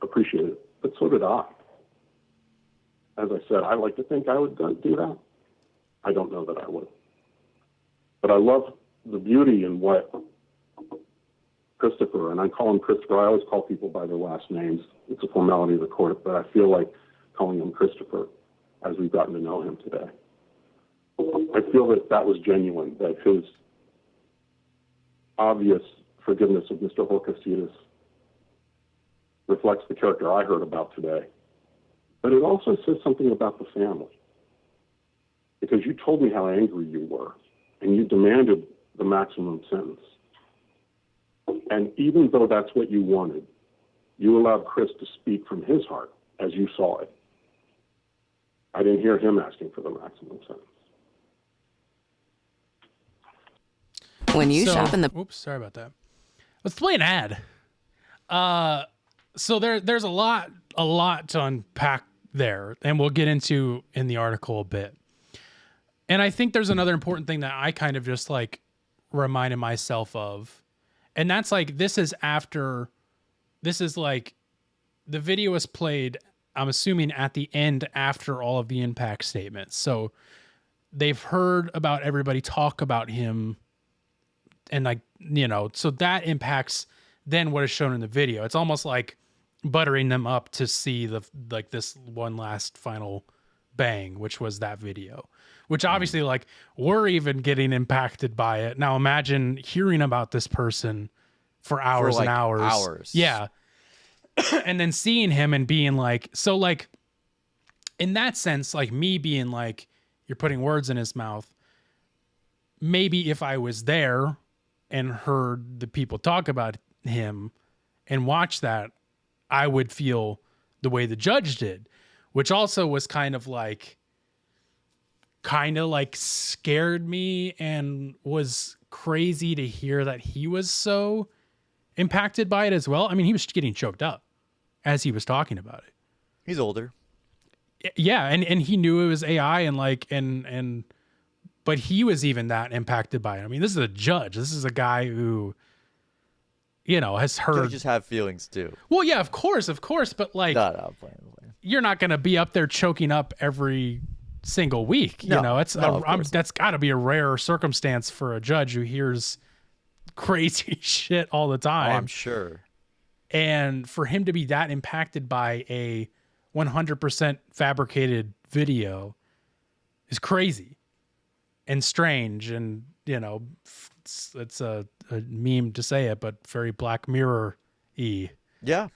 appreciated it, but so did I. As I said, I like to think I would do that. I don't know that I would. But I love the beauty in what Christopher, and I call him Christopher. I always call people by their last names. It's a formality of the court, but I feel like calling him Christopher as we've gotten to know him today. I feel that that was genuine, that his obvious forgiveness of Mr. Horcasitas reflects the character I heard about today. But it also says something about the family. Because you told me how angry you were, and you demanded the maximum sentence. And even though that's what you wanted, you allowed Chris to speak from his heart as you saw it. I didn't hear him asking for the maximum sentence. When you shop in the... Oops, sorry about that. Let's play an ad. So there's a lot to unpack there, and we'll get into in the article a bit. And I think there's another important thing that I kind of just like reminded myself of. And that's like, this is like, the video was played, I'm assuming at the end after all of the impact statements. So they've heard about everybody talk about him, and like, you know, so that impacts then what is shown in the video. It's almost like buttering them up to see this one last final bang, which was that video, which obviously like we're even getting impacted by it. Now imagine hearing about this person for hours and hours. Yeah. And then seeing him and being like, so like in that sense, like me being like, you're putting words in his mouth. Maybe if I was there and heard the people talk about him and watch that, I would feel the way the judge did, which also was kind of like scared me and was crazy to hear that he was so impacted by it as well. I mean, he was getting choked up as he was talking about it. He's older. Yeah. And he knew it was AI but he was even that impacted by it. I mean, this is a judge. This is a guy who, you know, has heard. Judges have feelings too. Well, yeah, of course. But like, No, you're not going to be up there choking up every single week. You know, that's got to be a rare circumstance for a judge who hears crazy shit all the time. Oh, I'm sure. And for him to be that impacted by a 100% fabricated video is crazy and strange. And, you know, it's a meme to say it, but very Black Mirror-y. Yeah.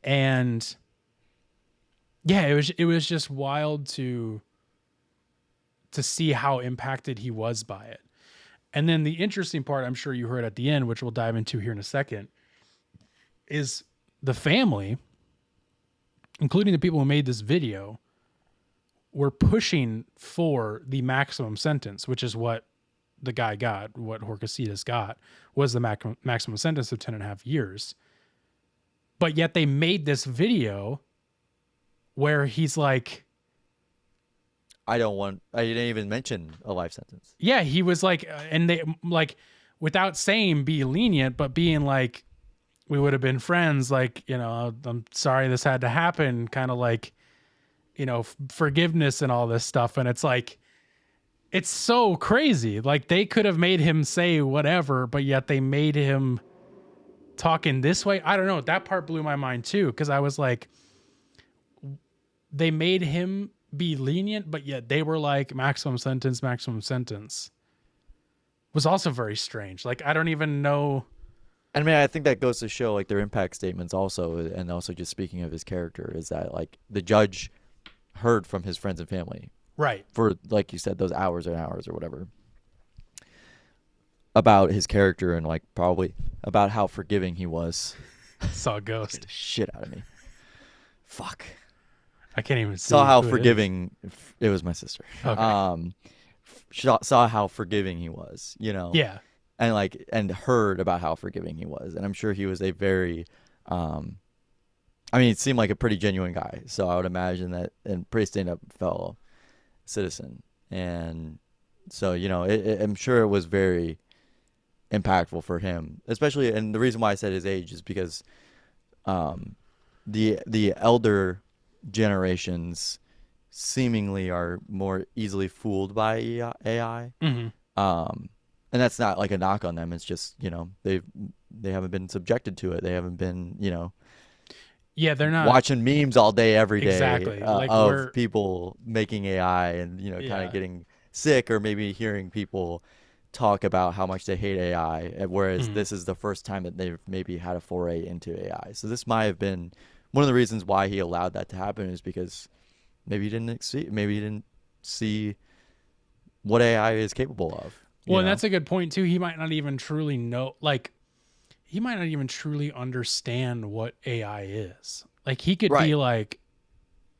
And yeah, it was just wild to see how impacted he was by it. And then the interesting part, I'm sure you heard at the end, which we'll dive into here in a second, is the family, including the people who made this video, were pushing for the maximum sentence, which is what the guy got, what Horcasitas got, was the maximum sentence of 10.5 years. But yet they made this video where he's like, I didn't even mention a life sentence. Yeah, he was like, and they like, without saying be lenient, but being like, we would have been friends. Like, you know, I'm sorry this had to happen. Kind of like, you know, forgiveness and all this stuff. And it's like, it's so crazy. Like they could have made him say whatever, but yet they made him talk in this way. I don't know. That part blew my mind too. Cause I was like, they made him be lenient, but yet they were like maximum sentence was also very strange. Like, I don't even know. I mean, I think that goes to show like their impact statements also, and also just speaking of his character, is that like the judge heard from his friends and family. Right. For, like you said, those hours and hours or whatever. about his character and like probably about how forgiving he was. Saw a ghost. Shit out of me. Fuck. I can't even see. Saw how who it is. forgiving. It was my sister. Okay. Saw how forgiving he was. You know. Yeah. And heard about how forgiving he was, and I'm sure he was a very, I mean, it seemed like a pretty genuine guy. So I would imagine that, and pretty stand-up fellow citizen, and so I'm sure it was very impactful for him, especially. And the reason why I said his age is because, the elder generations seemingly are more easily fooled by AI. Mm-hmm. And that's not like a knock on them. It's just, they haven't been subjected to it. They haven't been, Yeah, they're not watching memes all day, every day exactly of people making AI and, kind of getting sick, or maybe hearing people talk about how much they hate AI. Whereas this is the first time that they've maybe had a foray into AI. So this might have been one of the reasons why he allowed that to happen, is because maybe he didn't see what AI is capable of. Well, and that's a good point too. He might not even truly know, he might not even truly understand what AI is. Like, he could be like,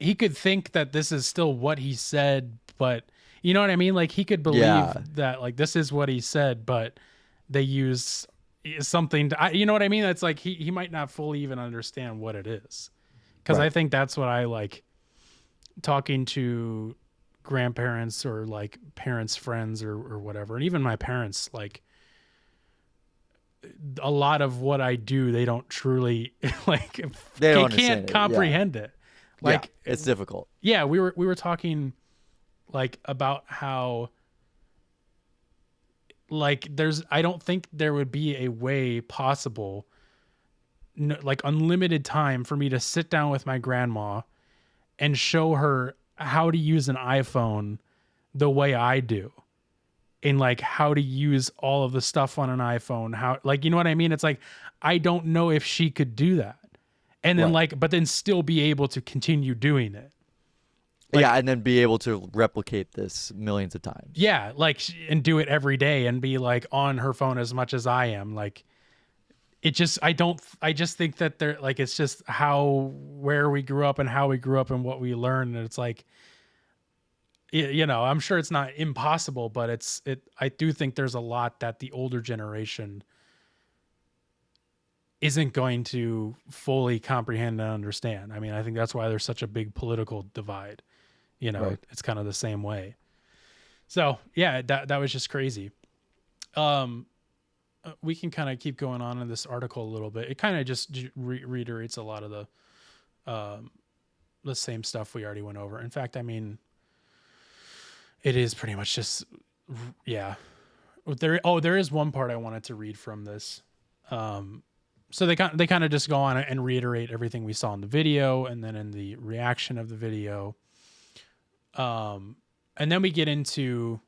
he could think that this is still what he said, but you know what I mean? Like, he could believe that like this is what he said, but they use something to, you know what I mean? That's like, he might not fully even understand what it is. Cause I think that's what I like talking to grandparents or like parents, friends or whatever. And even my parents, like, a lot of what I do, they don't truly like, they can't comprehend it. Like, it's difficult. Yeah. We were talking like about how like I don't think there would be a way possible, like unlimited time for me to sit down with my grandma and show her how to use an iPhone the way I do, and like how to use all of the stuff on an iPhone, how, like, you know what I mean? It's like, I don't know if she could do that. And then but then still be able to continue doing it. Like, and then be able to replicate this millions of times. Yeah. Like, and do it every day and be like on her phone as much as I am. Like, it just, I just think that they're like, it's just where we grew up and how we grew up and what we learned. And it's like, I'm sure it's not impossible, but I do think there's a lot that the older generation isn't going to fully comprehend and understand. I mean, I think that's why there's such a big political divide. It's kind of the same way. So yeah, that was just crazy. We can kind of keep going on in this article a little bit. It kind of just reiterates a lot of the same stuff we already went over. In fact, I mean, it is pretty much just, yeah. There is one part I wanted to read from this. So they kind of just go on and reiterate everything we saw in the video and then in the reaction of the video. And then we get into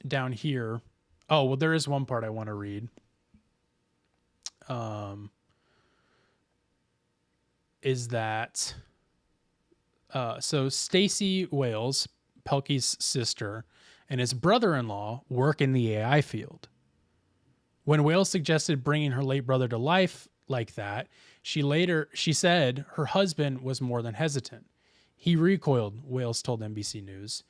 down here. Oh, well, there is one part I want to read. Is that, so Stacey Wales, Pelkey's sister, and his brother-in-law work in the AI field. When Wales suggested bringing her late brother to life like that, she said her husband was more than hesitant. He recoiled, Wales told NBC News.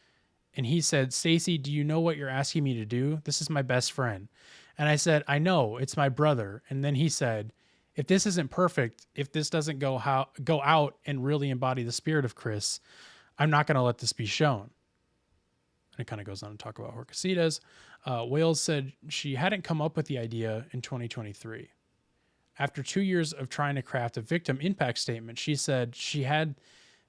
And he said, "Stacey, do you know what you're asking me to do? This is my best friend." And I said, "I know, it's my brother." And then he said, "If this isn't perfect, if this doesn't go out and really embody the spirit of Chris, I'm not going to let this be shown." And it kind of goes on to talk about Horcasitas. Wales said she hadn't come up with the idea in 2023. After 2 years of trying to craft a victim impact statement, she said she had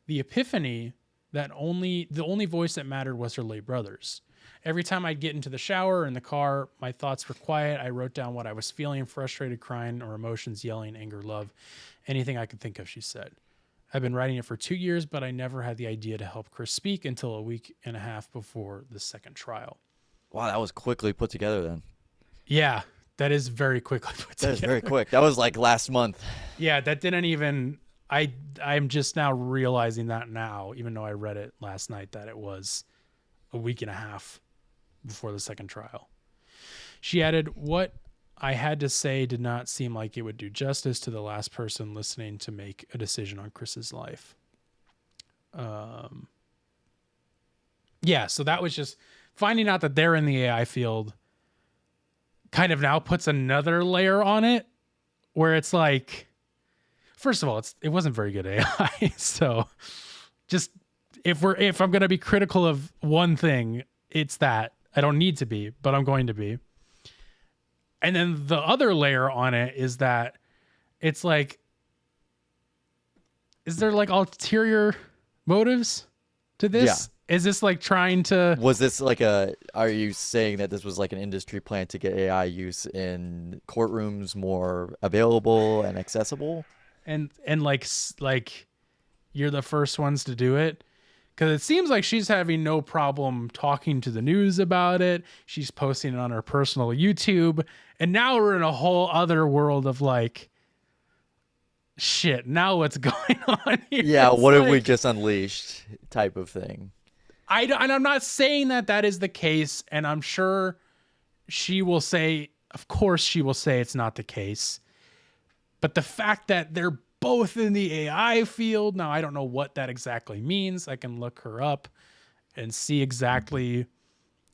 the epiphany that the only voice that mattered was her late brother's. Every time I'd get into the shower or in the car, my thoughts were quiet. I wrote down what I was feeling, frustrated, crying, or emotions, yelling, anger, love, anything I could think of, she said. I've been writing it for 2 years, but I never had the idea to help Chris speak until a week and a half before the second trial. Wow, that was quickly put together then. Yeah, that is very quickly put together. That is very quick. That was like last month. Yeah, that didn't even... I'm just now realizing that now, even though I read it last night, that it was a week and a half before the second trial. She added, "What I had to say did not seem like it would do justice to the last person listening to make a decision on Chris's life." Yeah, so that was just finding out that they're in the AI field kind of now puts another layer on it where it's like, first of all, it wasn't very good AI. So just if I'm going to be critical of one thing, it's that. I don't need to be, but I'm going to be. And then the other layer on it is that it's like, is there like ulterior motives to this? Yeah. Is this like trying to... Was this like are you saying that this was like an industry plan to get AI use in courtrooms more available and accessible? And like you're the first ones to do it? Because it seems like she's having no problem talking to the news about it. She's posting it on her personal YouTube. And now we're in a whole other world of like, shit, now what's going on here? Yeah, what have we just unleashed type of thing. And I'm not saying that is the case. And I'm sure she will say, of course she will say it's not the case. But the fact that they're both in the AI field. Now, I don't know what that exactly means. I can look her up and see exactly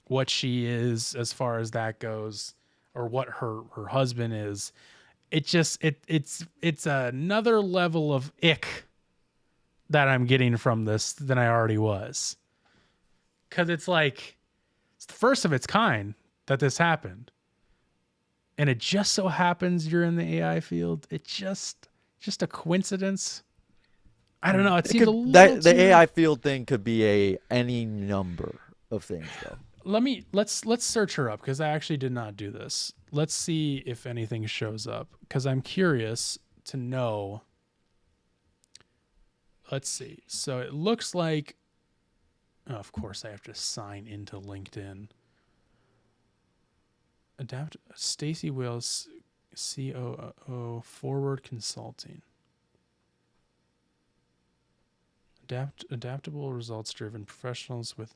what she is as far as that goes, or what her husband is. It just, it's another level of ick that I'm getting from this than I already was. Because it's like, it's the first of its kind that this happened. And it just so happens you're in the AI field. It just a coincidence. I don't know. It seems a little the AI field thing could be any number of things though. Let's search her up, because I actually did not do this. Let's see if anything shows up, because I'm curious to know. Let's see. So it looks like, oh, of course I have to sign into LinkedIn. Stacey Wales, COO, Forward Consulting. Adaptable, results-driven professionals with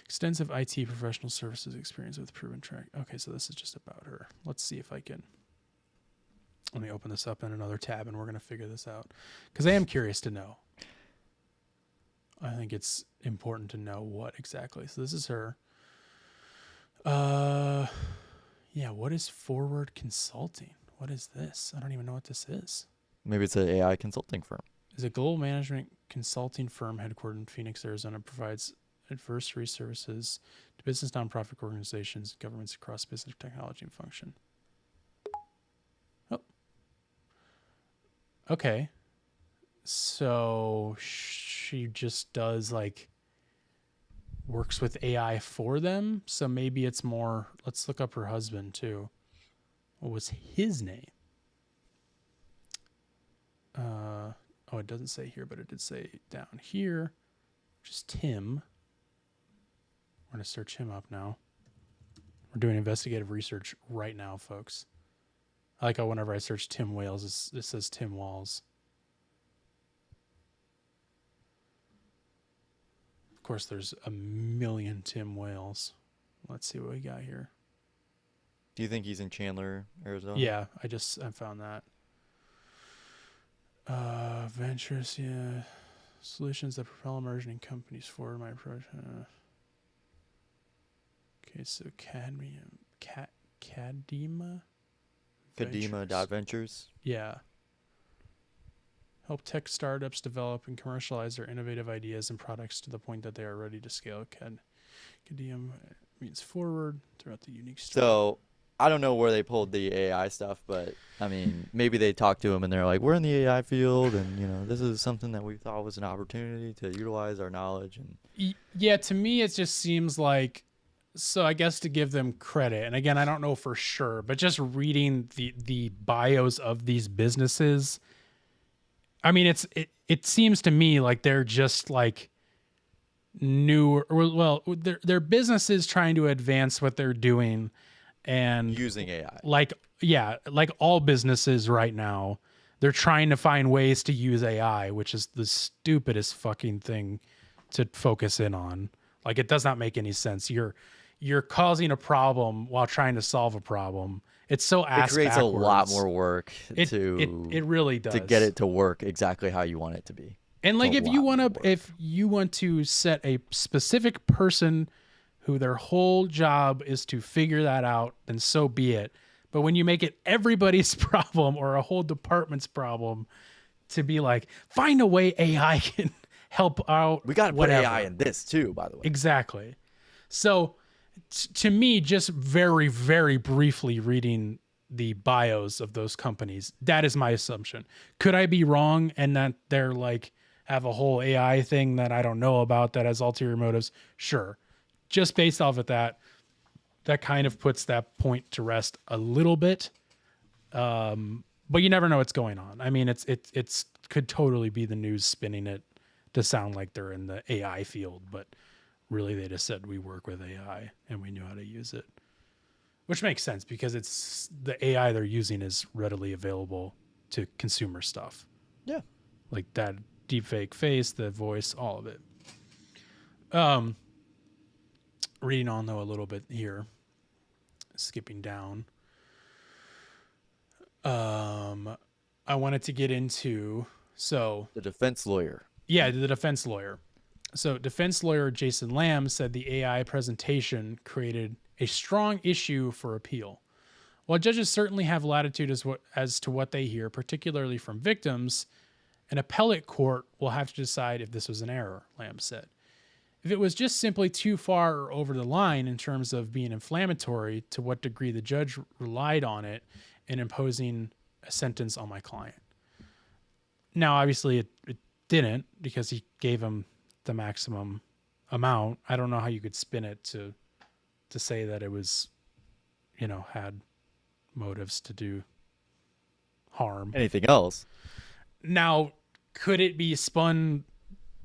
extensive IT professional services experience with proven track. Okay, so this is just about her. Let's see if I can. Let me open this up in another tab, and we're going to figure this out, because I am curious to know. I think it's important to know what exactly. So this is her. Yeah, what is Forward Consulting? What is this? I don't even know what this is. Maybe it's an AI consulting firm. Is a global management consulting firm headquartered in Phoenix, Arizona, provides advisory services to business, nonprofit organizations, governments across business, technology, and function. Oh. Okay. So she just does like works with AI for them. So maybe it's more, let's look up her husband too. What was his name? Oh, it doesn't say here, but it did say down here, which is Tim. We're going to search him up now. We're doing investigative research right now, folks. I like how whenever I search Tim Wales, it says Tim Walls. Of course, there's a million Tim Wales. Let's see what we got here. Do you think he's in Chandler, Arizona? Yeah, I found that. Ventures, yeah. Solutions that propel emerging companies forward. My approach. Okay, so Kadima.ventures. Yeah. Help tech startups develop and commercialize their innovative ideas and products to the point that they are ready to scale. Kadima means forward throughout the unique story. So I don't know where they pulled the AI stuff, but I mean, maybe they talked to him and they're like, we're in the AI field, and you know, this is something that we thought was an opportunity to utilize our knowledge. And yeah, to me, it just seems like, so I guess to give them credit, and again, I don't know for sure, but just reading the bios of these businesses, I mean, it seems to me like they're just like new, well, they're businesses trying to advance what they're doing. And using AI, like all businesses right now, they're trying to find ways to use AI, which is the stupidest fucking thing to focus in on. Like, it does not make any sense. You're you're causing a problem while trying to solve a problem. It's so ass It creates backwards. a lot more work It really does to get it to work exactly how you want it to be. And like, It's a if you lot want more to, work. if you want to set a specific person who their whole job is to figure that out, then so be it. But when you make it everybody's problem or a whole department's problem to be like, find a way AI can help out. We got to put whatever. AI in this too, by the way. Exactly. So to me, just very, very briefly reading the bios of those companies, that is my assumption. Could I be wrong and that they're like have a whole AI thing that I don't know about that has ulterior motives? Sure. Just based off of that kind of puts that point to rest a little bit. But you never know what's going on. I mean, it's could totally be the news spinning it to sound like they're in the AI field, but really they just said we work with AI and we knew how to use it, which makes sense because it's the AI they're using is readily available to consumer stuff. Yeah. Like that deepfake face, the voice, all of it. Reading on though a little bit here, skipping down. I wanted to get into The defense lawyer. Yeah, the defense lawyer. So defense lawyer Jason Lamb said the AI presentation created a strong issue for appeal. While judges certainly have latitude as to what they hear, particularly from victims, an appellate court will have to decide if this was an error, Lamb said. If it was just simply too far or over the line in terms of being inflammatory, to what degree the judge relied on it in imposing a sentence on my client. Now, obviously, it didn't because he gave him the maximum amount. I don't know how you could spin it to say that it was, had motives to do harm. Anything else? Now, could it be spun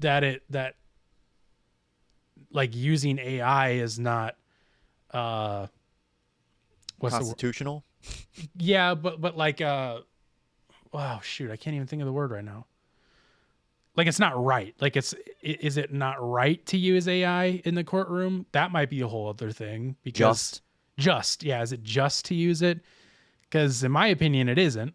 that like using AI is not what's constitutional? the word? Yeah, but like wow, shoot, I can't even think of the word right now. Like it's not right. Like is it not right to use AI in the courtroom? That might be a whole other thing because yeah, is it just to use it? Because in my opinion, it isn't.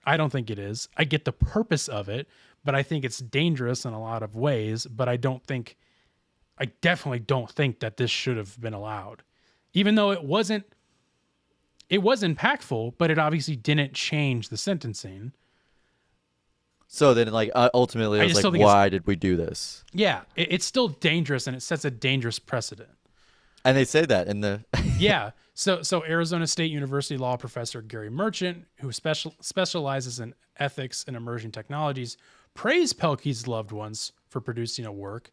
I don't think it is. I get the purpose of it, but I think it's dangerous in a lot of ways, but I definitely don't think that this should have been allowed. Even though it was impactful, but it obviously didn't change the sentencing. So then, like, ultimately, I was like, why did we do this? Yeah, it's still dangerous, and it sets a dangerous precedent. And they say that in the... Yeah. So Arizona State University law professor Gary Merchant, who specializes in ethics and emerging technologies, praised Pelkey's loved ones for producing a work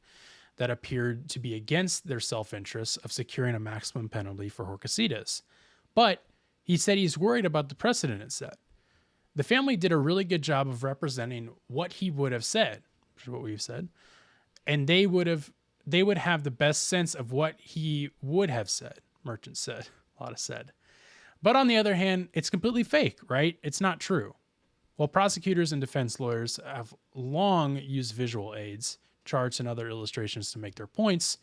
that appeared to be against their self-interest of securing a maximum penalty for Horcasitas. But he said he's worried about the precedent it set. The family did a really good job of representing what he would have said, which is what we've said, and they would have the best sense of what he would have said, Merchant said. A lot of said. But on the other hand, it's completely fake, right? It's not true. While prosecutors and defense lawyers have long used visual aids, charts, and other illustrations to make their points,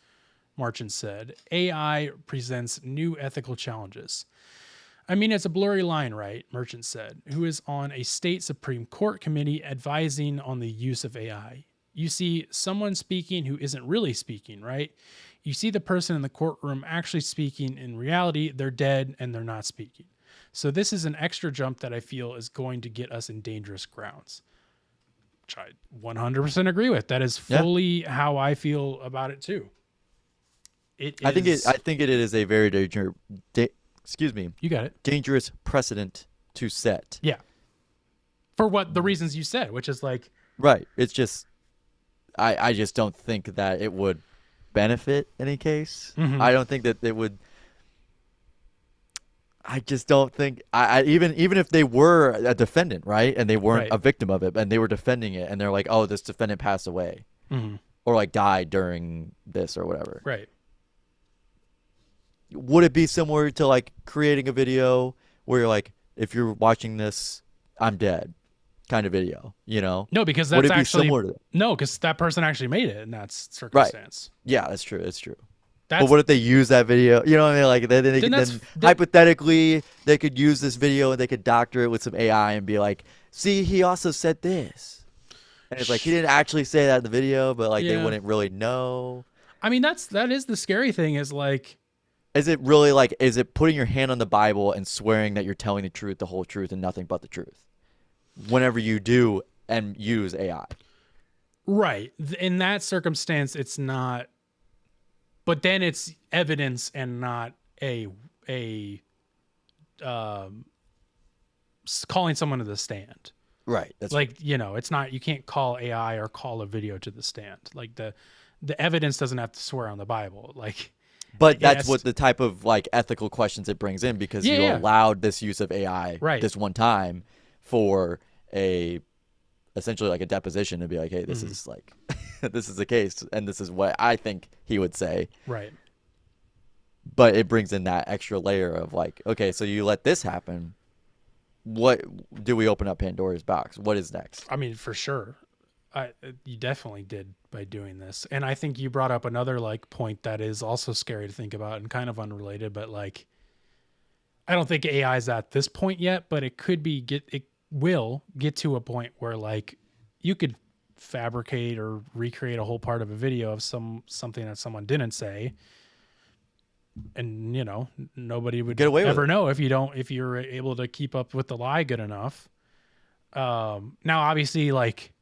Merchant said, AI presents new ethical challenges. I mean, it's a blurry line, right? Merchant said, who is on a state Supreme Court committee advising on the use of AI. You see someone speaking who isn't really speaking, right? You see the person in the courtroom actually speaking. In reality, they're dead and they're not speaking. So this is an extra jump that I feel is going to get us in dangerous grounds, which I 100% agree with. That is fully how I feel about it too. I think it is a very dangerous... excuse me. You got it. Dangerous precedent to set. Yeah. For what the reasons you said, which is like... Right. It's just... I just don't think that it would benefit any case. Mm-hmm. I don't think that it would... I just don't think... even if they were a defendant, right? And they weren't a victim of it, and they were defending it, and they're like, oh, this defendant passed away. Mm-hmm. Or like died during this or whatever. Right. Would it be similar to like creating a video where you're like, if you're watching this, I'm dead kind of video, No, because that's would it actually be similar to that? No, because that person actually made it in that circumstance. Right. Yeah, that's true. It's true. But what if they use that video? You know what I mean? Like then hypothetically, they could use this video and they could doctor it with some AI and be like, see, he also said this. And it's like, he didn't actually say that in the video, but like they wouldn't really know. I mean, that is the scary thing is like, is it really like, is it putting your hand on the Bible and swearing that you're telling the truth, the whole truth, and nothing but the truth? Whenever you do and use AI. Right. In that circumstance, it's not. But then it's evidence and not calling someone to the stand. Right. That's like, it's not, you can't call AI or call a video to the stand. Like the evidence doesn't have to swear on the Bible. Like, but that's what the type of like ethical questions it brings in, because you allowed this use of AI this one time for essentially like a deposition to be like, hey, this is like, this is the case, and this is what I think he would say. Right. But it brings in that extra layer of like, okay, so you let this happen. What do we open up Pandora's box? What is next? I mean, for sure. You definitely did by doing this. And I think you brought up another like point that is also scary to think about and kind of unrelated, but like, I don't think AI is at this point yet, but it could be it will get to a point where like you could fabricate or recreate a whole part of a video of something that someone didn't say, and nobody would ever know if you're able to keep up with the lie good enough. Now obviously like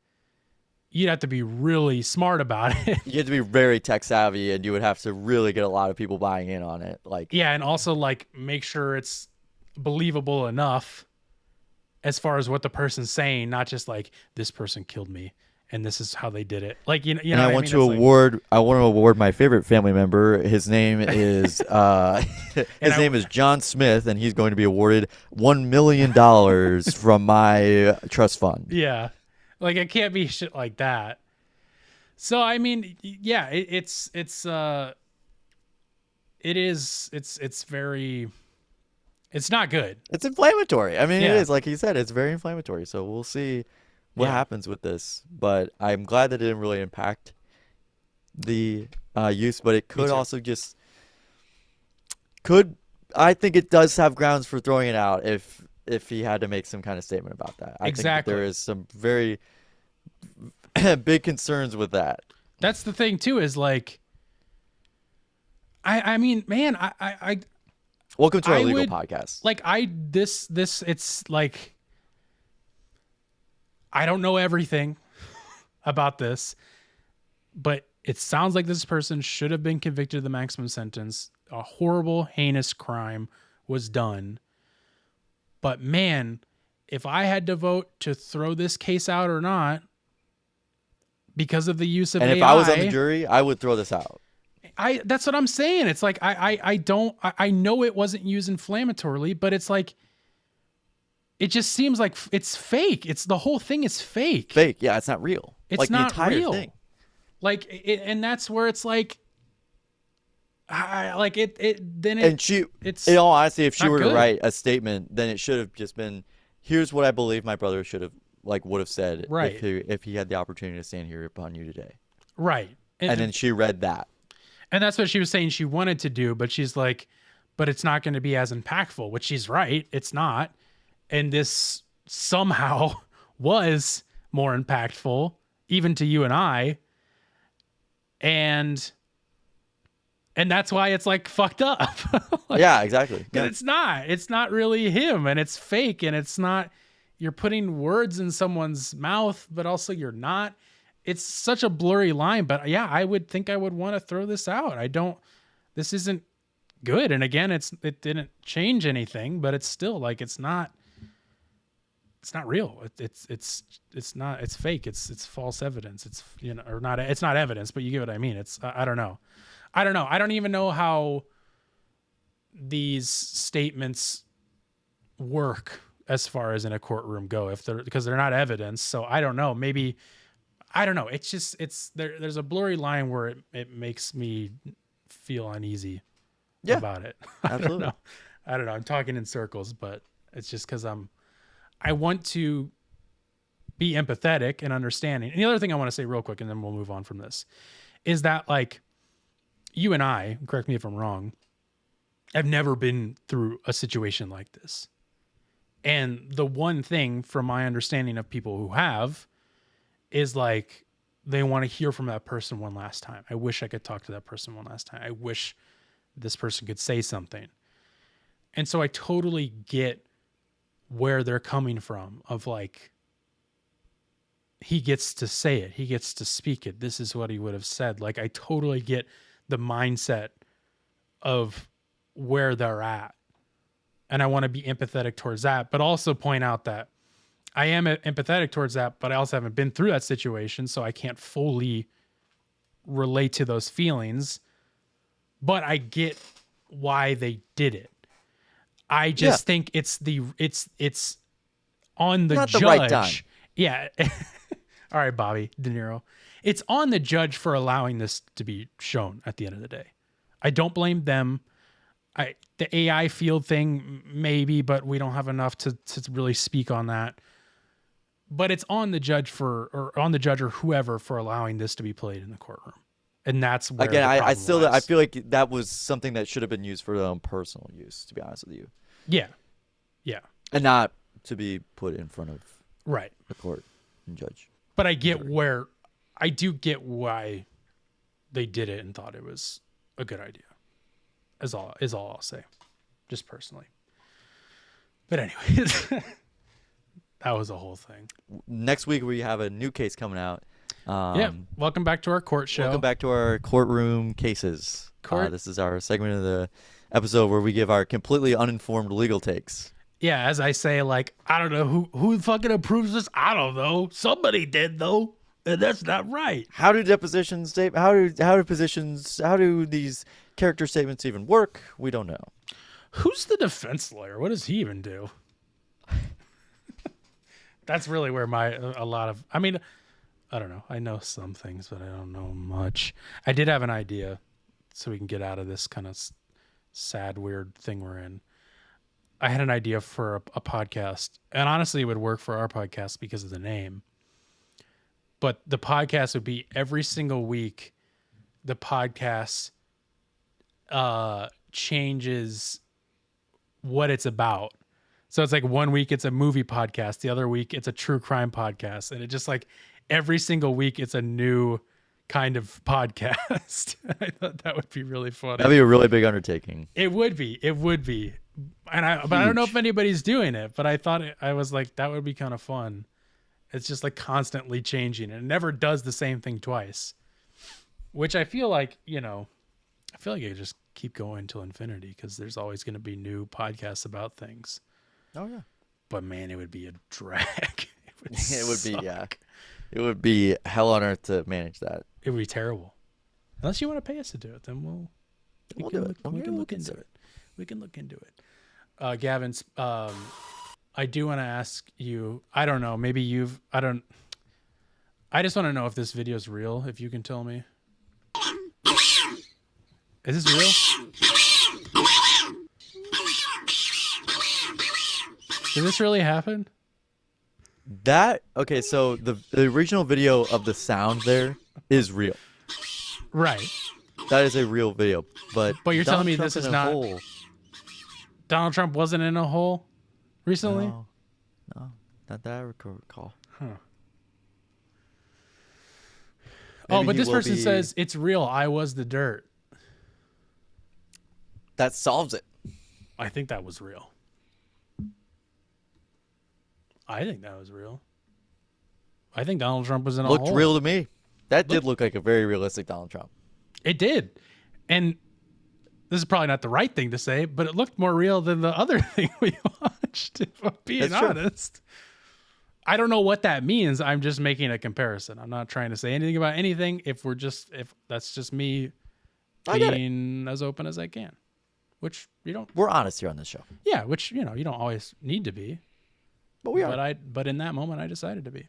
you'd have to be really smart about it. You have to be very tech savvy, and you would have to really get a lot of people buying in on it. Like, yeah, and also like make sure it's believable enough as far as what the person's saying, not just like this person killed me and this is how they did it. Like, and I want to award my favorite family member. His name is name is John Smith, and he's going to be awarded $1 million from my trust fund. Yeah. Like it can't be shit like that. So, I mean, yeah, it's not good. It's inflammatory. I mean, it is, like he said, it's very inflammatory. So we'll see what happens with this. But I'm glad that it didn't really impact the use, but it could also I think it does have grounds for throwing it out if he had to make some kind of statement about that. I think that there is some very big concerns with that. That's the thing too, is like, I mean, man, I welcome to our legal podcast. Like it's like, I don't know everything about this, but it sounds like this person should have been convicted of the maximum sentence. A horrible, heinous crime was done. But man, if I had to vote to throw this case out or not, because of the use of AI. And if I was on the jury, I would throw this out. That's what I'm saying. It's like, I know it wasn't used inflammatorily, but it's like, it just seems like it's fake. The whole thing is fake. Fake. Yeah. It's not real. It's like not the entire real. thing. Like, and that's where it's like, in all honesty, if she were to write a statement, then it should have just been, here's what I believe my brother would have said if he had the opportunity to stand here upon you today. Right. And then she read that. And that's what she was saying she wanted to do, but she's like, but it's not going to be as impactful, which she's right. It's not. And this somehow was more impactful, even to you and I. And that's why it's like fucked up. Like, yeah, exactly. Yeah. It's not really him, and it's fake, and it's not, you're putting words in someone's mouth, but also you're not. It's such a blurry line, but yeah, I would think I would want to throw this out. This isn't good. And again, it didn't change anything, but it's still like, it's not real. It's fake. It's false evidence. It's not evidence, but you get what I mean. I don't know. I don't even know how these statements work as far as in a courtroom go, because they're not evidence. So I don't know. Maybe, I don't know. It's just, there's a blurry line where it makes me feel uneasy about it. Absolutely. I don't know. I'm talking in circles, but it's just because I want to be empathetic and understanding. And the other thing I want to say real quick, and then we'll move on from this, is that like, you and I, correct me if I'm wrong, have never been through a situation like this. And the one thing from my understanding of people who have is like, they want to hear from that person one last time. I wish I could talk to that person one last time. I wish this person could say something. And so I totally get where they're coming from of like, he gets to say it. He gets to speak it. This is what he would have said. Like, I totally get the mindset of where they're at. And I want to be empathetic towards that, but also point out that I am empathetic towards that, but I also haven't been through that situation. So I can't fully relate to those feelings, but I get why they did it. I just think it's on the Not judge. the right time. Yeah. All right, Bobby De Niro. It's on the judge for allowing this to be shown at the end of the day. I don't blame them. The AI field thing, maybe, but we don't have enough to really speak on that. But it's on the judge or whoever for allowing this to be played in the courtroom. And that's where Again, I lies. feel like that was something that should have been used for their own personal use, to be honest with you. Yeah. Yeah. And not to be put in front of Right. the court and judge. But I get I do get why they did it and thought it was a good idea. Is all I'll say, just personally. But anyways, that was a whole thing. Next week we have a new case coming out. Yeah, welcome back to our court show. Welcome back to our courtroom cases. This is our segment of the episode where we give our completely uninformed legal takes. Yeah, as I say, like, I don't know who fucking approves this. I don't know. Somebody did though, and that's not right. How do depositions state? How do these character statements even work? We don't know. Who's the defense lawyer? What does he even do? That's really where I mean, I don't know. I know some things, but I don't know much. I did have an idea so we can get out of this kind of sad, weird thing we're in. I had an idea for a podcast, and honestly, it would work for our podcast because of the name. But the podcast would be every single week. The podcast changes what it's about. So it's like 1 week it's a movie podcast, the other week it's a true crime podcast, and it just like every single week it's a new kind of podcast. I thought that would be really funny. That'd be a really big undertaking. It would be. But I don't know if anybody's doing it, but I was like, that would be kind of fun. It's just like constantly changing, and it never does the same thing twice, which I feel like, I just keep going till infinity because there's always going to be new podcasts about things. Oh yeah. But man, it would be a drag. It would be hell on earth to manage that. It would be terrible. Unless you want to pay us to do it, then we can look into it. We can look into it. Gavin, I do want to ask you, I don't know, maybe I just want to know if this video is real, if you can tell me. Is this real? Did this really happen? Okay, so the original video of the sound there is real. Right. That is a real video, but you're telling me this is in a not hole. Donald Trump wasn't in a hole recently? No, not that I recall. Huh. Maybe but he this will person be- says it's real. I was the dirt. That solves it. I think that was real. I think that was real. I think Donald Trump was in a hole. Looked real to me. That did look like a very realistic Donald Trump. It did. And this is probably not the right thing to say, but it looked more real than the other thing we watched, if I'm being That's true. honest. I don't know what that means. I'm just making a comparison. I'm not trying to say anything about anything. If that's just me being as open as I can, which you don't. We're honest here on this show. Yeah, which you don't always need to be. But we are. But in that moment, I decided to be.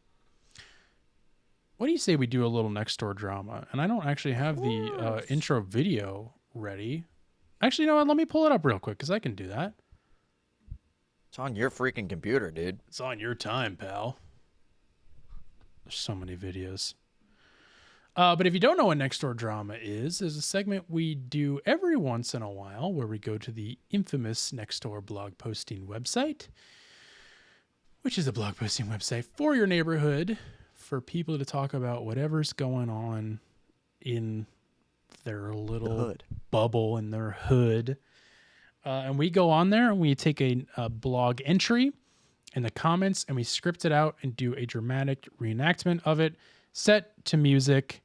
What do you say we do a little Nextdoor drama? And I don't actually have the intro video ready. Actually, you know what? Let me pull it up real quick because I can do that. It's on your freaking computer, dude. It's on your time, pal. There's so many videos. But if you don't know what Nextdoor Drama is a segment we do every once in a while where we go to the infamous Nextdoor blog posting website, which is a blog posting website for your neighborhood for people to talk about whatever's going on in their little bubble, in their hood. And we go on there and we take a blog entry in the comments and we script it out and do a dramatic reenactment of it set to music.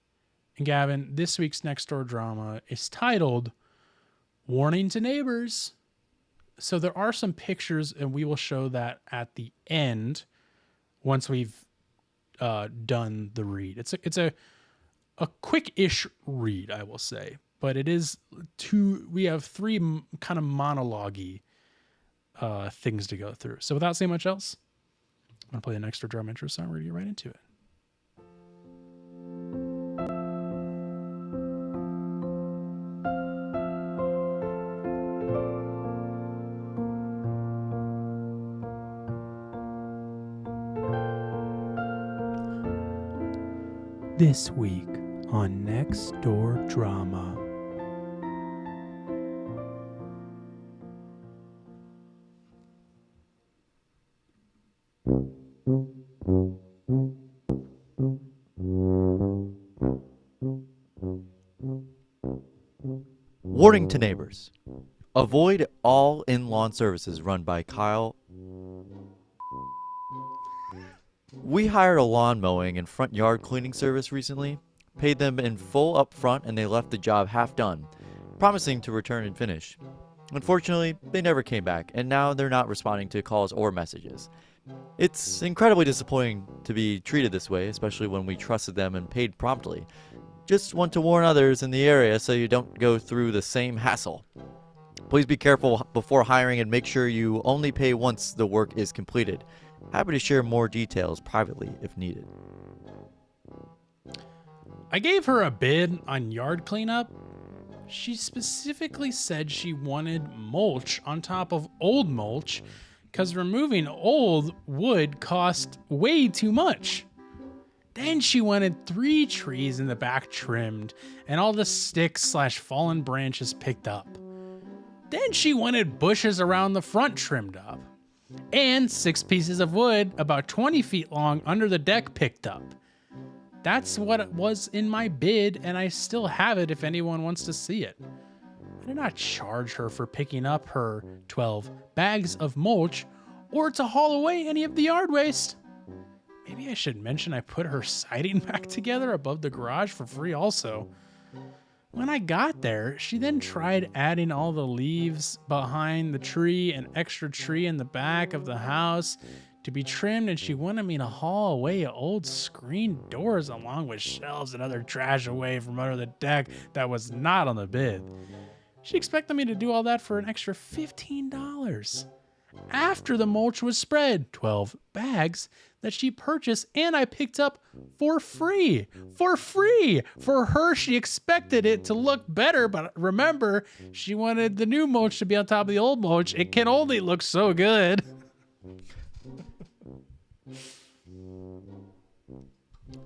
And Gavin, this week's Nextdoor Drama is titled Warning to Neighbors. So there are some pictures and we will show that at the end once we've done the read. It's a quick-ish read, I will say, but it is we have three kind of monologue-y things to go through. So without saying much else, I'm going to play the Nextdoor Drama intro song. We're going to get right into it. This week on Nextdoor Drama. Warning to neighbors. Avoid all in-lawn services run by Kyle. We hired a lawn mowing and front yard cleaning service recently, paid them in full up front, and they left the job half done, promising to return and finish. Unfortunately, they never came back, and now they're not responding to calls or messages. It's incredibly disappointing to be treated this way, especially when we trusted them and paid promptly. Just want to warn others in the area so you don't go through the same hassle. Please be careful before hiring and make sure you only pay once the work is completed. Happy to share more details privately if needed. I gave her a bid on yard cleanup. She specifically said she wanted mulch on top of old mulch because removing old wood cost way too much. Then she wanted 3 trees in the back trimmed and all the sticks/fallen branches picked up. Then she wanted bushes around the front trimmed up. And 6 pieces of wood about 20 feet long under the deck picked up. That's what it was in my bid, and I still have it if anyone wants to see it. I did not charge her for picking up her 12 bags of mulch or to haul away any of the yard waste. Maybe I should mention I put her siding back together above the garage for free also. When I got there, she then tried adding all the leaves behind the tree and extra tree in the back of the house to be trimmed, and she wanted me to haul away old screen doors along with shelves and other trash away from under the deck that was not on the bid. She expected me to do all that for an extra $15. After the mulch was spread, 12 bags that she purchased and I picked up for free. For free! For her, she expected it to look better, but remember, she wanted the new mulch to be on top of the old mulch. It can only look so good.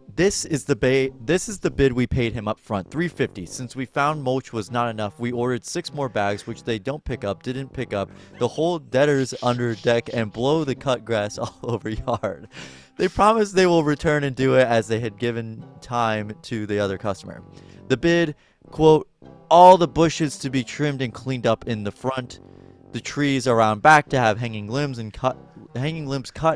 This is the bid we paid him up front, $350. Since we found mulch was not enough, we ordered 6 more bags, which they didn't pick up, the whole debtors under deck and blow the cut grass all over yard. They promised they will return and do it as they had given time to the other customer. The bid, quote, all the bushes to be trimmed and cleaned up in the front, the trees around back to have hanging limbs cut,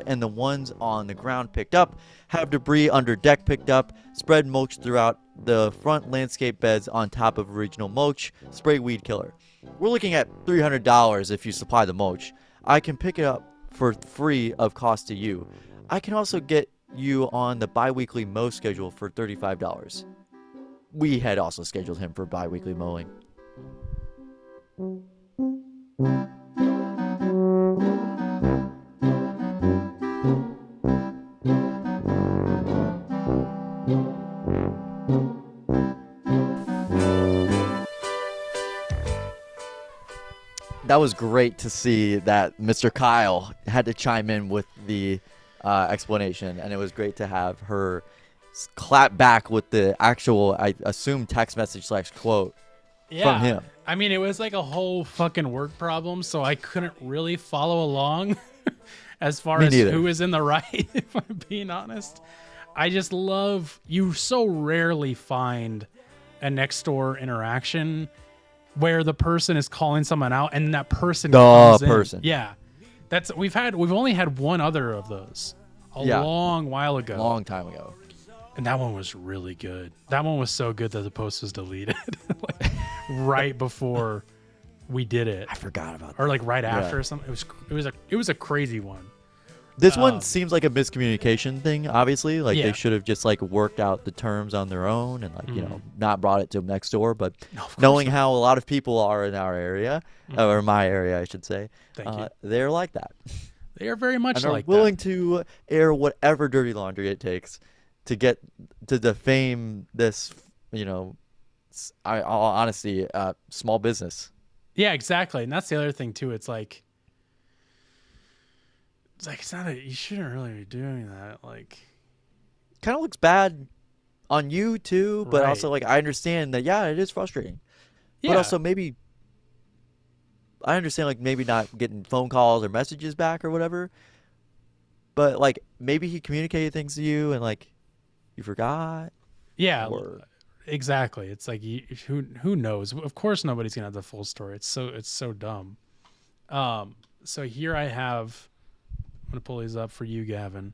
and the ones on the ground picked up, have debris under deck picked up, spread mulch throughout the front landscape beds on top of original mulch, spray weed killer. We're looking at $300 if you supply the mulch. I can pick it up for free of cost to you. I can also get you on the bi-weekly mow schedule for $35. We had also scheduled him for bi-weekly mowing. That was great to see that Mr. Kyle had to chime in with the explanation, and it was great to have her clap back with the actual, I assume, text message / quote from him. I mean, it was like a whole fucking word problem, so I couldn't really follow along as far Me as neither. who is in the right, if I'm being honest. I just love, you so rarely find a Nextdoor interaction where the person is calling someone out and that person comes in. person. Yeah. We've only had one other of those a long while ago. Long time ago. And that one was really good. That one was so good that the post was deleted like, right before we did it. I forgot about that. Or like right after or something. It was a crazy one. This one seems like a miscommunication thing, obviously. Like Yeah. they should have just like worked out the terms on their own and like, you know, not brought it to Nextdoor. But knowing how a lot of people are in our area, or my area, I should say, Thank you. they're like that. They are very much And are like willing to air whatever dirty laundry it takes to get to defame this, you know, all honesty, small business. Yeah, exactly. And that's the other thing too. It's like it's not you shouldn't really be doing that. Like, Kind of looks bad on you too, but Right. also like I understand that it is frustrating. yeah, But also maybe I understand like maybe not getting phone calls or messages back or whatever. But like maybe he communicated things to you and like you forgot. yeah, Or exactly. It's like who knows? Of course, nobody's gonna have the full story. It's so dumb. So here I have. I'm gonna pull these up for you, Gavin.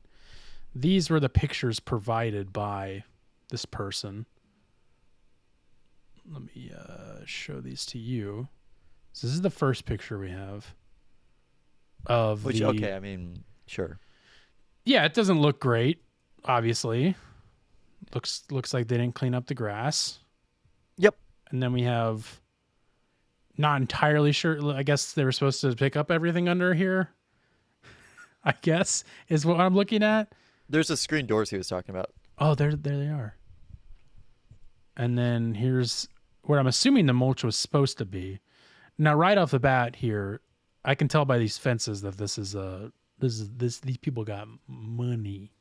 These were the pictures provided by this person. Let me show these to you. So this is the first picture we have of which the, okay, I mean, sure. Yeah, it doesn't look great, obviously. Looks like they didn't clean up the grass. Yep. And then we have not entirely sure. I guess they were supposed to pick up everything under here. I guess is what I'm looking at. There's the screen doors he was talking about. Oh, there they are. And then here's where I'm assuming the mulch was supposed to be. Now, right off the bat here, I can tell by these fences that these people got money.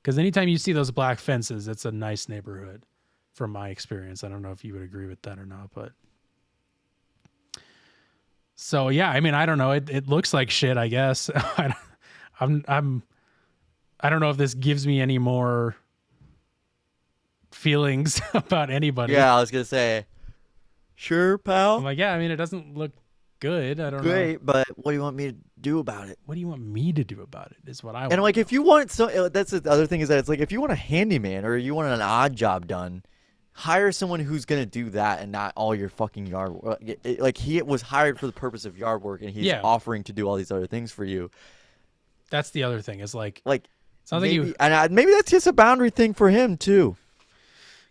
Because anytime you see those black fences, it's a nice neighborhood, from my experience. I don't know if you would agree with that or not, but so yeah, I mean, I don't know. It looks like shit, I guess. I don't know if this gives me any more feelings about anybody. Yeah, I was gonna say, sure, pal. I'm like, yeah, I mean, it doesn't look good. I don't know. Great, but what do you want me to do about it? What do you want me to do about it? Is what I want. And like, if you want, that's the other thing is that it's like if you want a handyman or you want an odd job done, hire someone who's gonna do that and not all your fucking yard work. Like he was hired for the purpose of yard work, and he's offering to do all these other things for you. That's the other thing. Is like sounds maybe, like you and maybe that's just a boundary thing for him too.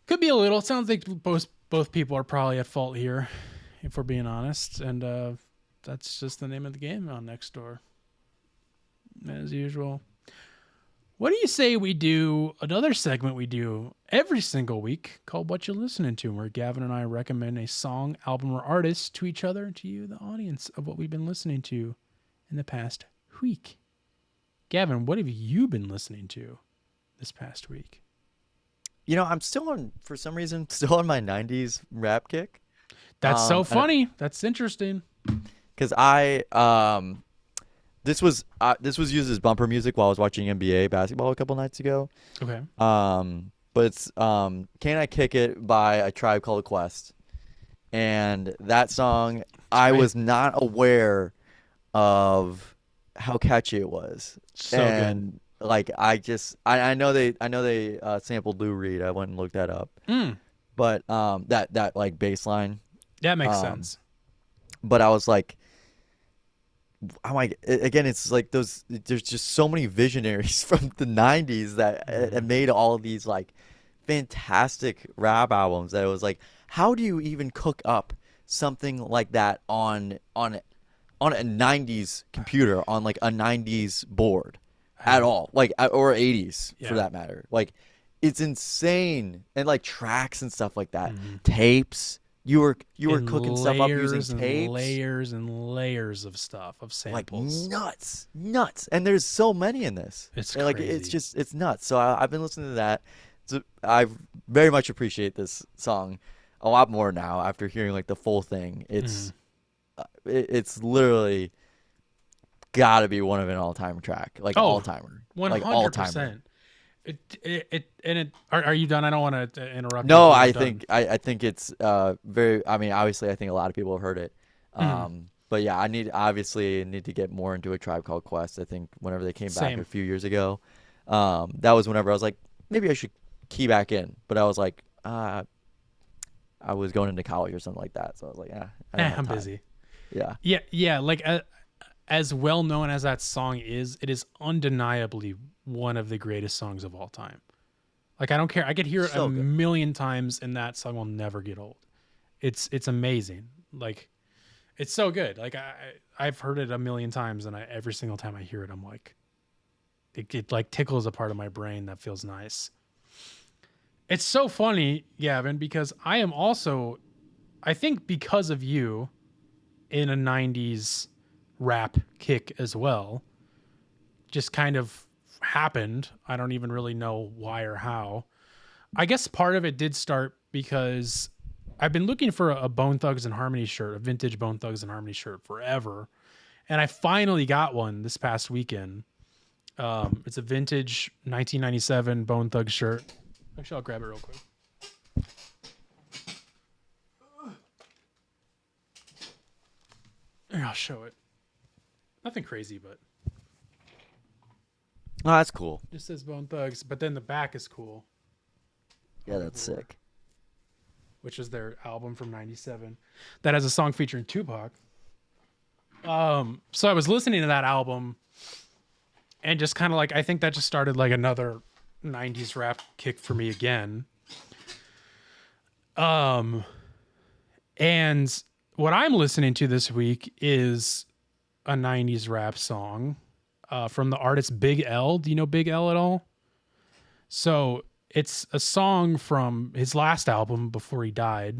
could be a little. It sounds like both people are probably at fault here, if we're being honest. And that's just the name of the game on Nextdoor, as usual. What do you say we do another segment we do every single week called Whatcha Listening To, where Gavin and I recommend a song, album, or artist to each other and to you, the audience, of what we've been listening to in the past week. Gavin, what have you been listening to this past week? You know, I'm for some reason, still on my 90s rap kick. That's so funny. That's interesting. Because this was used as bumper music while I was watching NBA basketball a couple nights ago. Okay. But it's Can I Kick It by A Tribe Called Quest. And that song, I was not aware of how catchy it was. So and like I know they sampled Lou Reed. I went and looked that up. But that like bass line. That makes sense. But I was like, I'm like, again, it's like there's just so many visionaries from the 90s that made all of these like fantastic rap albums that it was like, how do you even cook up something like that on a 90s computer, on like a 90s board at all, like, or 80s for that matter? Like, it's insane. And like tracks and stuff like that, tapes. You were cooking stuff up using tapes, layers and layers of stuff, of samples. like nuts. And there's so many in this. It's and, like crazy. it's nuts. So I've been listening to that. I very much appreciate this song a lot more now after hearing like the full thing. It's literally got to be one of an all-time track, like all-timer, 100%. like all-timer. Are you done? I don't want to interrupt. No, you I think it's very. I mean, obviously, I think a lot of people have heard it. But yeah, I need to get more into A Tribe Called Quest. I think whenever they came back a few years ago, that was whenever I was like, maybe I should key back in. But I was like, I was going into college or something like that, so I was like, I'm busy. Yeah. Like as well known as that song is, it is undeniably one of the greatest songs of all time. Like I don't care, I could hear it a million times, and that song will never get old. It's amazing. Like it's so good. Like I've heard it a million times, and every single time I hear it, I'm like, it like tickles a part of my brain that feels nice. It's so funny, Gavin, because I am also, I think because of you, in a 90s rap kick as well. Just kind of happened. I don't even really know why or how. I guess part of it did start because I've been looking for a Bone Thugs and Harmony shirt, a vintage Bone Thugs and Harmony shirt forever. And I finally got one this past weekend. It's a vintage 1997 Bone Thugs shirt. Actually, I'll grab it real quick. Here, I'll show it. Nothing crazy, but Oh, that's cool. just says Bone Thugs, but then the back is cool, Yeah, that's sick. which is their album from '97 that has a song featuring Tupac. So I was listening to that album and just kind of like, I think that just started like another 90s rap kick for me again. And what I'm listening to this week is a 90s rap song from the artist Big L. Do you know Big L at all? So it's a song from his last album before he died,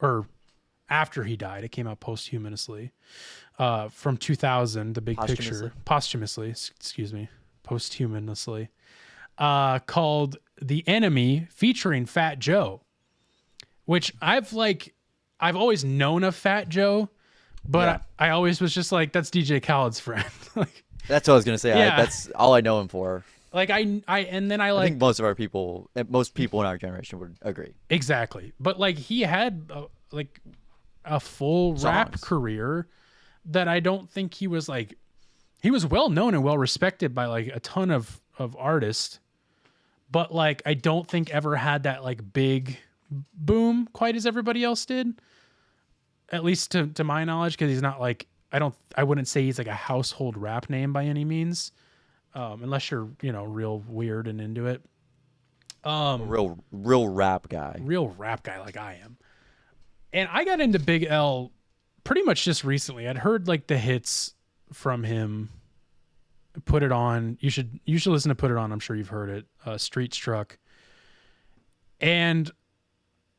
or after he died. It came out posthumously from 2000, The Big Picture. Posthumously, excuse me. Posthumously. Called The Enemy, featuring Fat Joe, which I've always known of Fat Joe, but I always was just like, that's DJ Khaled's friend. Like, that's what I was gonna say. Yeah. That's all I know him for. like I think most people in our generation would agree. Exactly. But like he had a full rap career that I don't think he was well known and well respected by like a ton of artists, but like I don't think ever had that like big boom quite as everybody else did, at least to my knowledge, because he's not like, I wouldn't say he's like a household rap name by any means, unless you're real weird and into it. Real rap guy Like I am. And I got into Big L pretty much just recently. I'd heard like the hits from him. Put It On. You should listen to Put It On. I'm sure you've heard it. Street Struck. And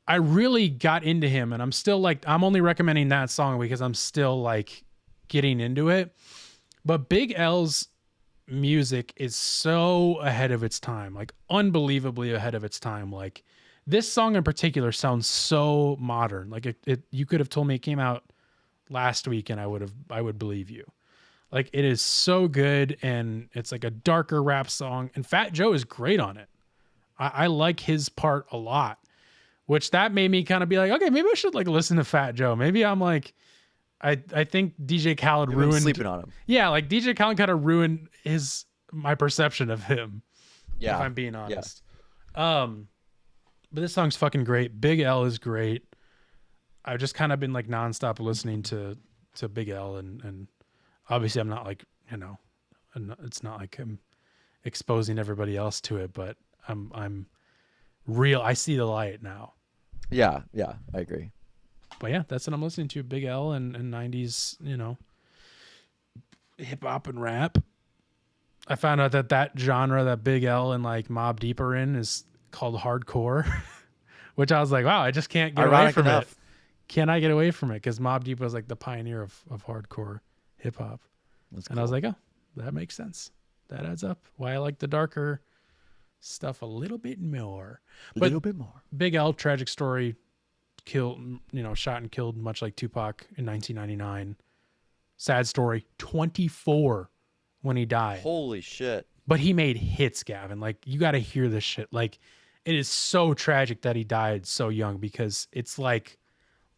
I really got into him, and I'm still like, I'm only recommending that song because I'm still like getting into it. But Big L's music is so ahead of its time, like unbelievably ahead of its time. Like this song in particular sounds so modern. Like it you could have told me it came out last week and I would believe you. Like it is so good, and it's like a darker rap song, and Fat Joe is great on it. I like his part a lot, which that made me kind of be like, okay, maybe I should like listen to Fat Joe. Maybe I'm like, I think DJ Khaled ruined sleeping on him. Yeah, like DJ Khaled kind of ruined my perception of him. Yeah, if I'm being honest. Yeah. But this song's fucking great. Big L is great. I've just kind of been like nonstop listening to Big L, and obviously I'm not like, it's not like I'm exposing everybody else to it, but I'm real. I see the light now. Yeah, I agree. But yeah, that's what I'm listening to. Big L and 90s, hip hop and rap. I found out that genre that Big L and like Mobb Deep are in is called hardcore, which I was like, wow, I just can't get away from it. Can I get away from it? Because Mobb Deep was like the pioneer of hardcore hip hop. And I was like, oh, that makes sense. That adds up. Why I like the darker stuff a little bit more. A little bit more. Big L, tragic story, killed, shot and killed, much like Tupac in 1999. Sad story, 24 when he died. Holy shit. But he made hits, Gavin. Like, you got to hear this shit. Like, it is so tragic that he died so young because it's like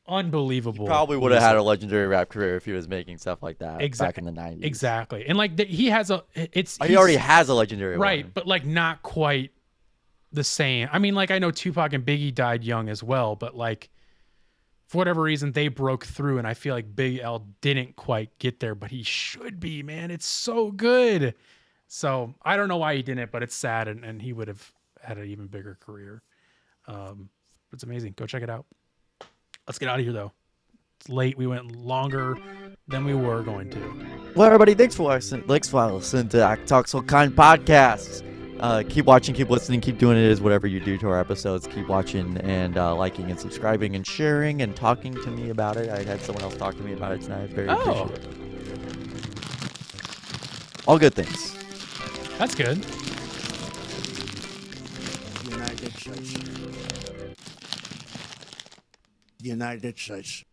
unbelievable. Probably would have had a legendary rap career if he was making stuff like that back in the 90s. Exactly. And like he has he already has a legendary right, one. but like not quite the same. I mean, like I know Tupac and Biggie died young as well, but like for whatever reason they broke through, and I feel like Big L didn't quite get there, but he should be, man. It's so good. So I don't know why he didn't, but it's sad, and he would have had an even bigger career. It's amazing. Go check it out. Let's get out of here, though. It's late. We went longer than we were going to. Well, everybody, thanks for listening to ITAK Talks All Kind podcasts. Keep watching, keep listening, keep doing it as whatever you do to our episodes. Keep watching and liking and subscribing and sharing and talking to me about it. I had someone else talk to me about it tonight. Very appreciative. All good things. That's good. United States.